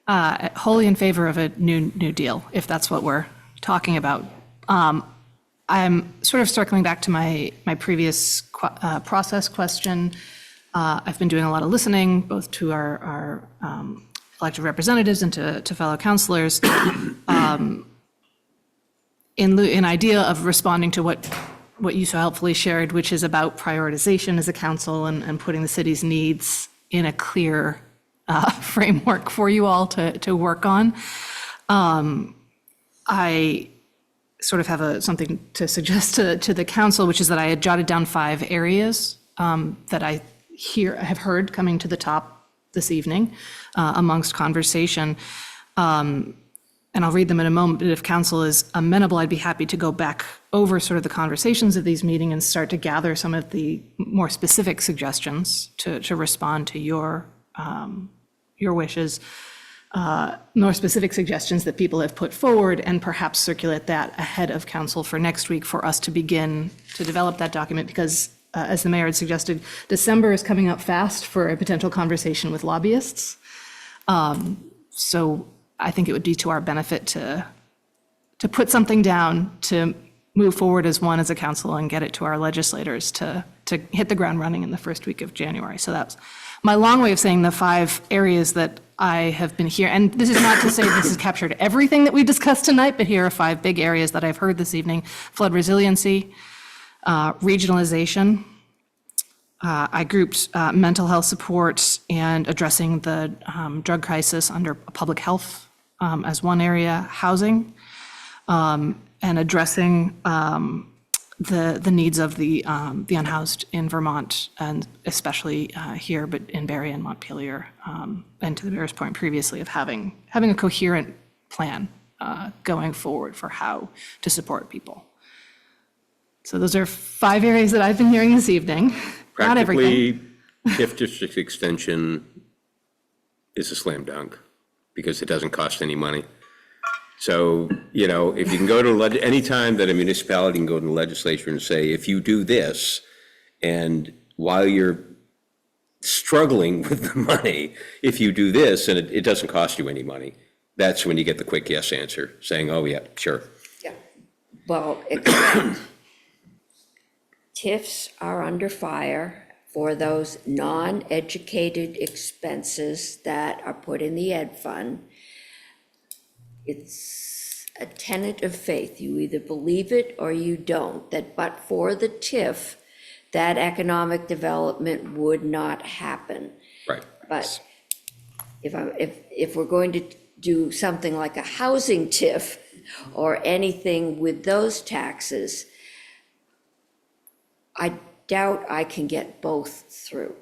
Speaker 9: say
Speaker 8: Wholly in favor of a new deal, if that's what we're talking about. I'm sort of circling back to my previous process question. I've been doing a lot of listening, both to our elected representatives and to fellow counselors, in idea of responding to what you so helpfully shared, which is about prioritization as a council and putting the city's needs in a clear framework for you all to work on. I sort of have something to suggest to the council, which is that I had jotted down 5 areas that I have heard coming to the top this evening amongst conversation. And I'll read them in a moment, but if council is amenable, I'd be happy to go back over sort of the conversations of these meetings and start to gather some of the more specific suggestions to respond to your wishes, more specific suggestions that people have put forward, and perhaps circulate that ahead of council for next week for us to begin to develop that document, because as the mayor had suggested, December is coming up fast for a potential conversation with lobbyists. So I think it would be to our benefit to put something down to move forward as one as a council and get it to our legislators to hit the ground running in the first week of January. So that's my long way of saying the 5 areas that I have been here. And this is not to say this has captured everything that we discussed tonight, but here are 5 big areas that I've heard this evening: flood resiliency, regionalization. I grouped mental health support and addressing the drug crisis under public health as one area, housing, and addressing the needs of the unhoused in Vermont, and especially here, but in Barre and Montpelier, and to the mayor's point previously of having a coherent plan going forward for how to support people. So those are 5 areas that I've been hearing this evening. Not everything.
Speaker 1: Practically, TIF district extension is a slam dunk because it doesn't cost any money. So, if you can go to, anytime that a municipality can go to the legislature and say, if you do this, and while you're struggling with the money, if you do this and it doesn't cost you any money, that's when you get the quick yes answer, saying, oh, yeah, sure.
Speaker 9: Yeah. Well, except TIFs are under fire for those non-educated expenses that are put in the ed fund. It's a tenet of faith. You either believe it or you don't, that but for the TIF, that economic development would not happen.
Speaker 1: Right.
Speaker 9: But if we're going to do something like a housing TIF or anything with those taxes, I doubt I can get both through.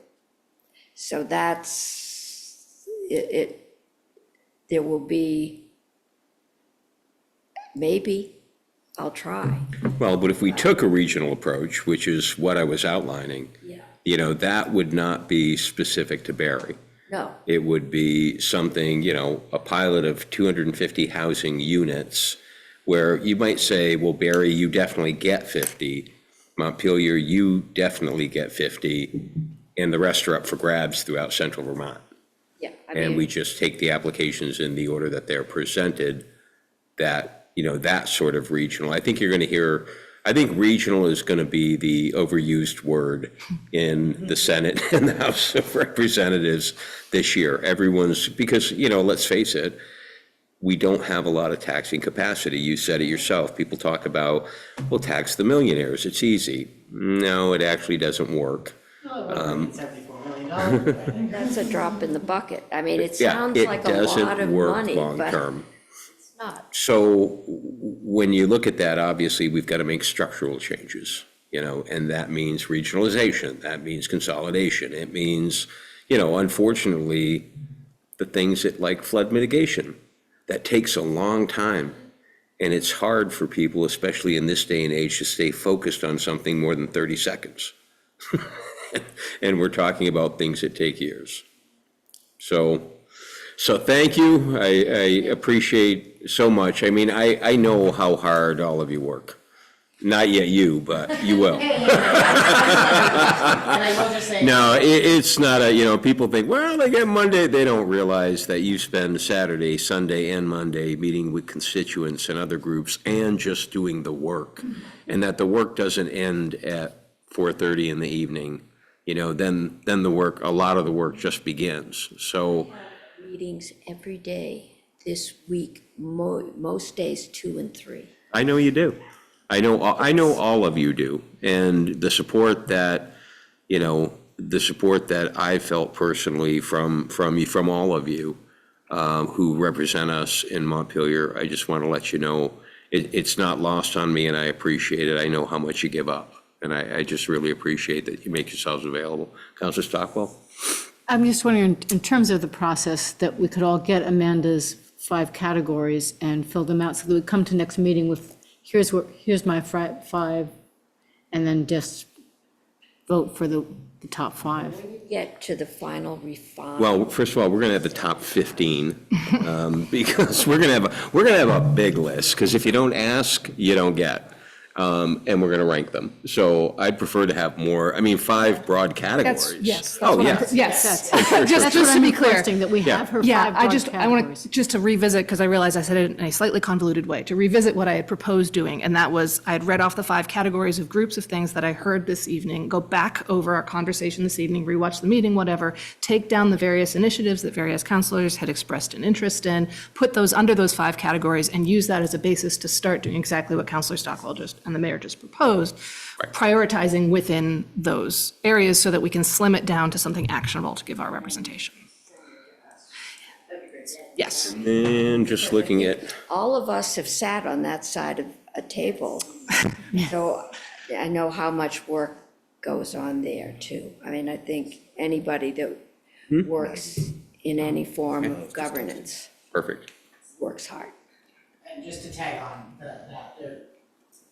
Speaker 9: So that's it. There will be, maybe, I'll try.
Speaker 1: Well, but if we took a regional approach, which is what I was outlining, that would not be specific to Barre.
Speaker 9: No.
Speaker 1: It would be something, a pilot of 250 housing units, where you might say, well, Barre, you definitely get 50. Montpelier, you definitely get 50, and the rest are up for grabs throughout central Vermont.
Speaker 9: Yeah.
Speaker 1: And we just take the applications in the order that they're presented, that, that sort of regional. I think you're going to hear, I think regional is going to be the overused word in the Senate and the House of Representatives this year. Everyone's, because, let's face it, we don't have a lot of taxing capacity. You said it yourself. People talk about, well, tax the millionaires. It's easy. No, it actually doesn't work.
Speaker 2: $74 million.
Speaker 9: That's a drop in the bucket. I mean, it
Speaker 1: Yeah,
Speaker 9: sounds
Speaker 1: it
Speaker 9: like a lot
Speaker 1: doesn't
Speaker 9: of
Speaker 1: work
Speaker 9: money, but
Speaker 1: long-term.
Speaker 9: it's not.
Speaker 1: So when you look at that, obviously, we've got to make structural changes, and that means regionalization. That means consolidation. It means, unfortunately, the things that like flood mitigation. That takes a long time, and it's hard for people, especially in this day and age, to stay focused on something more than 30 seconds. And we're talking about things that take years. So thank you. I appreciate so much. I mean, I know how hard all of you work. Not yet you, but you will.
Speaker 2: And I will just say.
Speaker 1: No, it's not people think, well, they get Monday. They don't realize that you spend Saturday, Sunday, and Monday meeting with constituents and other groups and just doing the work. And that the work doesn't end at 4:30 in the evening. Then the work, a lot of the work just begins. So.
Speaker 9: Meetings every day this week, most days 2 and 3.
Speaker 1: I know you do. I know all of you do. And the support that, I felt personally from all of you who represent us in Montpelier, I just want to let you know, it's not lost on me, and I appreciate it. I know how much you give up, and I just really appreciate that you make yourselves available. Councilor Stockwell?
Speaker 12: I'm just wondering, in terms of the process, that we could all get Amanda's 5 categories and fill them out, so that we come to next meeting with, here's my 5, and then just vote for the top 5.
Speaker 9: Get to the final refine.
Speaker 1: Well, first of all, we're going to have the top 15, because we're going to have a big list, because if you don't ask, you don't get. and we're going to rank them. So I'd prefer to have more, I mean, 5 broad categories.
Speaker 8: Yes.
Speaker 1: Oh, yeah.
Speaker 8: Yes.
Speaker 12: That's
Speaker 8: Just
Speaker 12: what
Speaker 8: to
Speaker 12: I'm
Speaker 8: be clear.
Speaker 12: requesting, that we have her
Speaker 8: Yeah,
Speaker 12: 5
Speaker 8: I
Speaker 12: broad
Speaker 8: just, I
Speaker 12: categories.
Speaker 8: want to, just to revisit, because I realized I said it in a slightly convoluted way, to revisit what I had proposed doing, and that was, I had read off the 5 categories of groups of things that I heard this evening, go back over our conversation this evening, rewatch the meeting, whatever, take down the various initiatives that various counselors had expressed an interest in, put those under those 5 categories, and use that as a basis to start doing exactly what Counselor Stockwell just, and the mayor just proposed, prioritizing within those areas so that we can slim it down to something actionable to give our representation. Yes.
Speaker 1: And just looking at,
Speaker 9: All of us have sat on that side of a table. So I know how much work goes on there too. I mean, I think anybody that works in any form of governance
Speaker 1: perfect.
Speaker 9: works hard.
Speaker 2: And just to tag on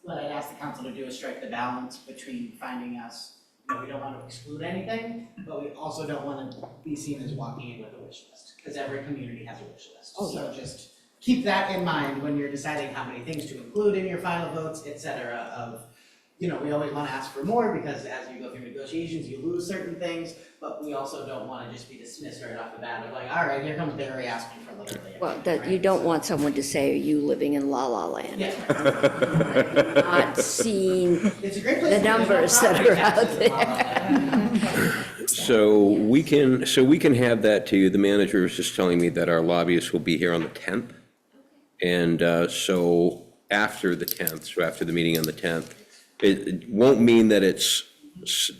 Speaker 2: what I'd ask the council to do is strike the balance between finding us, we don't want to exclude anything, but we also don't want to be seen as walking in with a wish list, because every community has a wish list. So just keep that in mind when you're deciding how many things to include in your final votes, et cetera, of, we always want to ask for more, because as you go through negotiations, you lose certain things, but we also don't want to just be dismissed right off the bat of like, all right, here comes Barry asking for literally everything.
Speaker 9: Well, that, you don't want someone to say, are you living in La La Land?
Speaker 2: Yeah.
Speaker 9: Not seeing
Speaker 2: It's a great place
Speaker 9: the
Speaker 2: to be.
Speaker 9: numbers that are out there.
Speaker 1: So we can have that to you. The manager is just telling me that our lobbyists will be here on the 10th. And so after the 10th, so after the meeting on the 10th, it won't mean that it's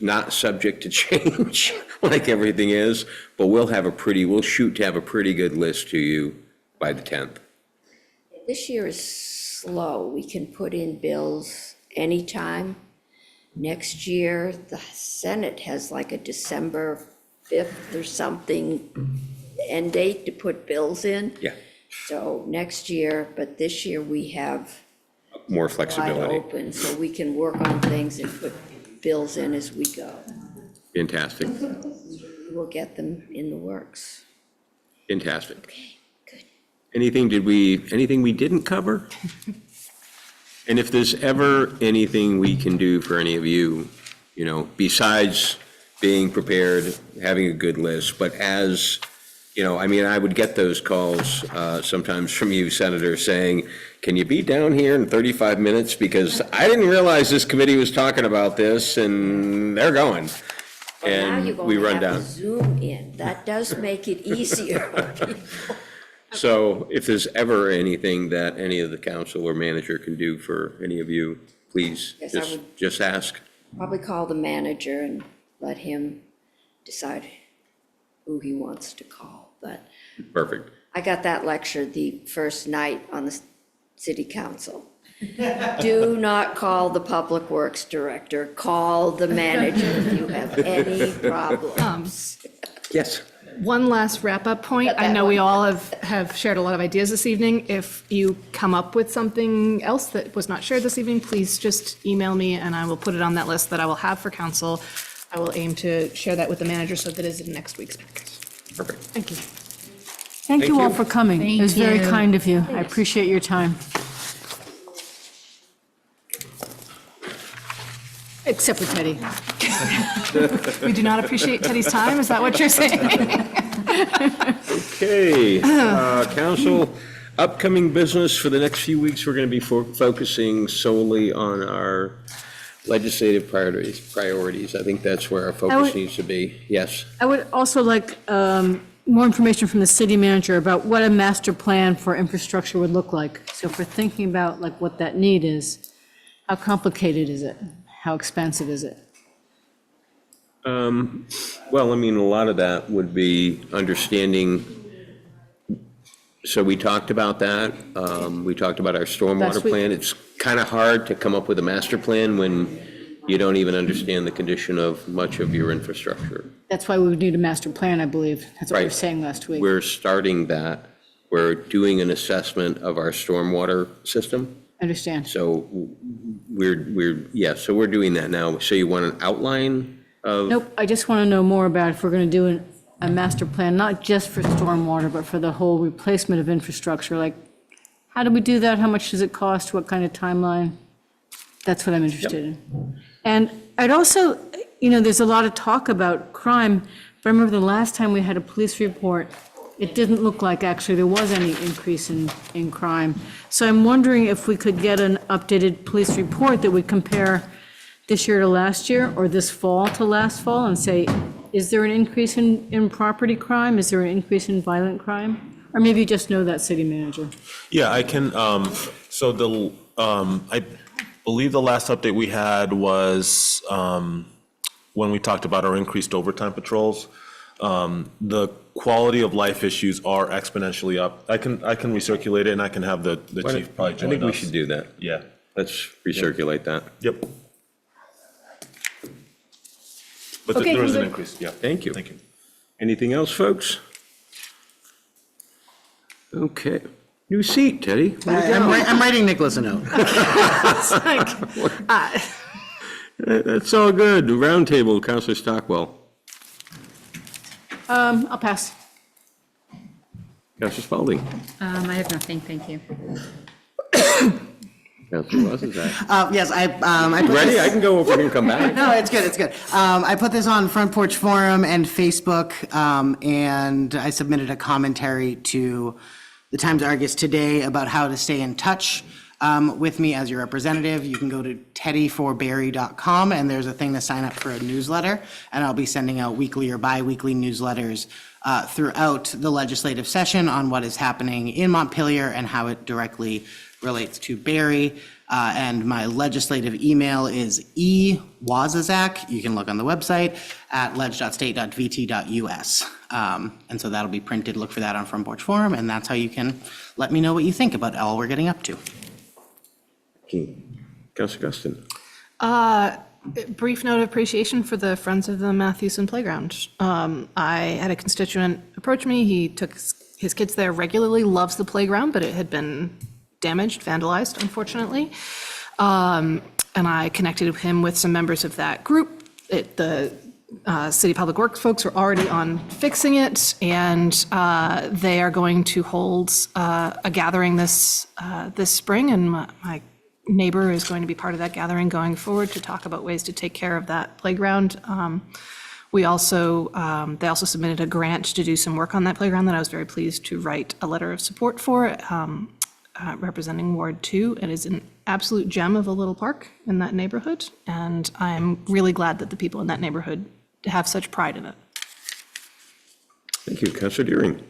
Speaker 1: not subject to change like everything is, but we'll shoot to have a pretty good list to you by the 10th.
Speaker 9: This year is slow. We can put in bills anytime. Next year, the Senate has like a December 5th or something end date to put bills in.
Speaker 1: Yeah,
Speaker 9: So next year, but this year we have
Speaker 1: more
Speaker 9: wide
Speaker 1: flexibility.
Speaker 9: open, so we can work on things and put bills in as we go.
Speaker 1: Fantastic,
Speaker 9: We'll get them in the works.
Speaker 1: fantastic.
Speaker 9: Okay, good.
Speaker 1: Anything we didn't cover? And if there's ever anything we can do for any of you, besides being prepared, having a good list, but as, I would get those calls sometimes from you, Senator, saying, can you be down here in 35 minutes? Because I didn't realize this committee was talking about this, and they're going.
Speaker 9: Well, now you're
Speaker 1: And we
Speaker 9: going
Speaker 1: run
Speaker 9: to have
Speaker 1: down.
Speaker 9: to zoom in. That does make it easier on people.
Speaker 1: So if there's ever anything that any of the council or manager can do for any of you, please,
Speaker 9: Yes, I would.
Speaker 1: just ask.
Speaker 9: Probably call the manager and let him decide who he wants to call. But
Speaker 1: Perfect.
Speaker 9: I got that lecture the first night on the city council. Do not call the public works director, call the manager if you have any problems.
Speaker 1: Yes.
Speaker 8: One last wrap-up point. I know we all have shared a lot of ideas this evening. If you come up with something else that was not shared this evening, please just email me and I will put it on that list that I will have for council. I will aim to share that with the manager so that it is in next week's packet.
Speaker 1: Perfect.
Speaker 8: Thank you.
Speaker 12: Thank you all
Speaker 1: you.
Speaker 12: for coming. It was very
Speaker 8: you.
Speaker 12: kind of you. I appreciate your time. Except for Teddy.
Speaker 8: We do not appreciate Teddy's time, is that what you're saying?
Speaker 1: Okay, council, upcoming business for the next few weeks, we're going to be focusing solely on our legislative priorities. I think that's where our focus needs to be. Yes.
Speaker 12: I would also like more information from the city manager about what a master plan for infrastructure would look like. So if we're thinking about like what that need is, how complicated is it? How expensive is it?
Speaker 1: Well, a lot of that would be understanding, so we talked about that. We talked about our stormwater
Speaker 12: Last week.
Speaker 1: plan. It's kind of hard to come up with a master plan when you don't even understand the condition of much of your infrastructure.
Speaker 12: That's why we would need a master plan, I believe. That's what we were
Speaker 1: Right.
Speaker 12: saying last week.
Speaker 1: We're starting that. We're doing an assessment of our stormwater system.
Speaker 12: Understand?
Speaker 1: So so we're doing that now. So you want an outline of?
Speaker 12: Nope, I just want to know more about if we're going to do a master plan, not just for stormwater, but for the whole replacement of infrastructure. Like, how do we do that? How much does it cost? What kind of timeline? That's what I'm interested in. And I'd also, there's a lot of talk about crime, but I remember the last time we had a police report, it didn't look like actually there was any increase in crime. So I'm wondering if we could get an updated police report that would compare this year to last year, or this fall to last fall, and say, is there an increase in property crime? Is there an increase in violent crime? Or maybe you just know that, city manager.
Speaker 3: Yeah, I can, I believe the last update we had was when we talked about our increased overtime patrols. The quality of life issues are exponentially up. I can recirculate it, and I can have the chief probably join us.
Speaker 1: I think we should do that.
Speaker 3: Yeah.
Speaker 1: Let's recirculate that.
Speaker 3: Yep. But
Speaker 12: Okay,
Speaker 3: there is an
Speaker 12: good.
Speaker 3: increase, yeah.
Speaker 1: Thank you.
Speaker 3: Thank you.
Speaker 1: Anything else, folks? Okay. New seat, Teddy.
Speaker 2: I'm writing Nicholas a note.
Speaker 1: That's all good. Roundtable, Councilor Stockwell.
Speaker 12: I'll pass.
Speaker 1: Councilor Spaulding.
Speaker 5: I have nothing, thank you.
Speaker 1: Councilor Wozniak.
Speaker 2: Yes, I put
Speaker 1: Ready?
Speaker 2: this-
Speaker 1: I can go over here and come back.
Speaker 2: No, it's good, it's good. I put this on Front Porch Forum and Facebook, and I submitted a commentary to the Times-Argus today about how to stay in touch with me as your representative. You can go to teddyforbarry.com, and there's a thing to sign up for a newsletter, and I'll be sending out weekly or bi-weekly newsletters throughout the legislative session on what is happening in Montpelier and how it directly relates to Barre. And my legislative email is ewazazak, you can look on the website, at ledge.state.vt.us. And so that'll be printed, look for that on Front Porch Forum, and that's how you can let me know what you think about all we're getting up to.
Speaker 1: Councilor Guston.
Speaker 8: Brief note of appreciation for the Friends of the Mathewson Playground. I had a constituent approach me. He took his kids there regularly, loves the playground, but it had been damaged, vandalized, unfortunately. And I connected him with some members of that group. The City Public Works folks are already on fixing it, and they are going to hold a gathering this spring, and my neighbor is going to be part of that gathering going forward to talk about ways to take care of that playground. They also submitted a grant to do some work on that playground that I was very pleased to write a letter of support for, representing Ward 2. It is an absolute gem of a little park in that neighborhood, and I'm really glad that the people in that neighborhood have such pride in it.
Speaker 1: Thank you. Councilor Deering.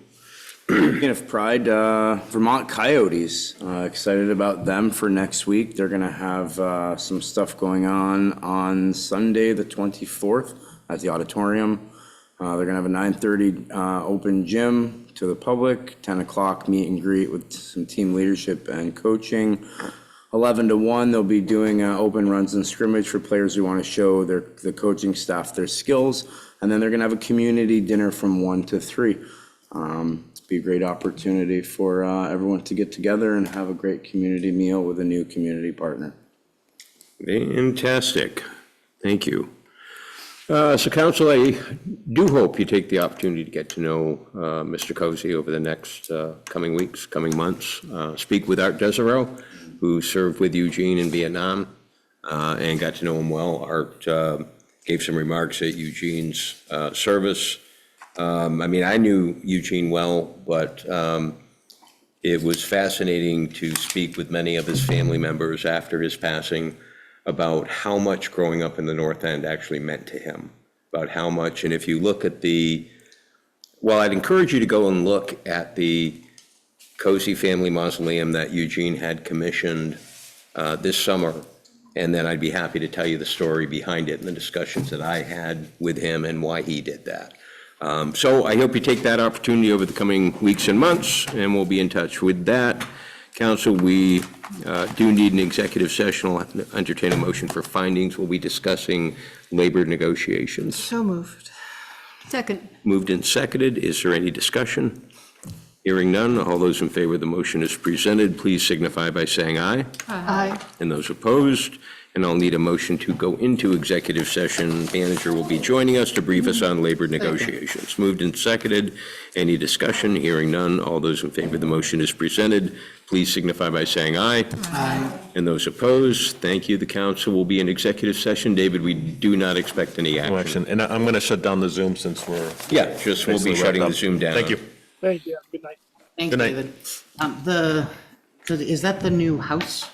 Speaker 11: Speaking of pride, Vermont Coyotes, excited about them for next week. They're going to have some stuff going on Sunday, the 24th, at the auditorium. They're going to have a 9:30 open gym to the public, 10 o'clock meet and greet with some team leadership and coaching. 11 to 1, they'll be doing open runs and scrimmage for players who want to show the coaching staff their skills. And then they're going to have a community dinner from 1 to 3. Be a great opportunity for everyone to get together and have a great community meal with a new community partner.
Speaker 1: Fantastic. Thank you. So council, I do hope you take the opportunity to get to know Mr. Cozy over the next coming weeks, coming months. Speak with Art Desereau, who served with Eugene in Vietnam, and got to know him well. Art gave some remarks at Eugene's service. I mean, I knew Eugene well, but it was fascinating to speak with many of his family members after his passing about how much growing up in the North End actually meant to him, about how much. And if you look at well, I'd encourage you to go and look at the Cozy Family Mausoleum that Eugene had commissioned this summer, and then I'd be happy to tell you the story behind it and the discussions that I had with him and why he did that. So I hope you take that opportunity over the coming weeks and months, and we'll be in touch with that. Council, we do need an executive session. I'll entertain a motion for findings. We'll be discussing labor negotiations.
Speaker 8: So moved.
Speaker 12: Second.
Speaker 1: Moved and seconded. Is there any discussion? Hearing none, all those in favor of the motion as presented, please signify by saying aye.
Speaker 8: Aye.
Speaker 1: And those opposed, and I'll need a motion to go into executive session. Manager will be joining us to brief us on labor negotiations. Moved and seconded. Any discussion? Hearing none. All those in favor of the motion as presented, please signify by saying aye. Aye. And those opposed, thank you. The council will be in executive session. David, we do not expect any
Speaker 3: No
Speaker 1: action.
Speaker 3: action. And I'm going to shut down the Zoom since we're.
Speaker 1: Yeah, just we'll be
Speaker 3: basically
Speaker 1: shutting
Speaker 3: wrapped
Speaker 1: the
Speaker 3: up.
Speaker 1: Zoom down.
Speaker 3: Thank you.
Speaker 6: Thank you, good night.
Speaker 2: Thanks,
Speaker 3: Good night.
Speaker 2: David. Is that the new house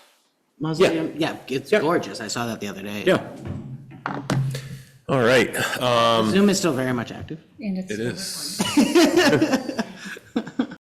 Speaker 2: mausoleum? Yeah, it's gorgeous. I saw that the other day.
Speaker 1: Yeah.
Speaker 3: All right.
Speaker 2: Zoom is still very much active.
Speaker 5: And it's.
Speaker 3: It is.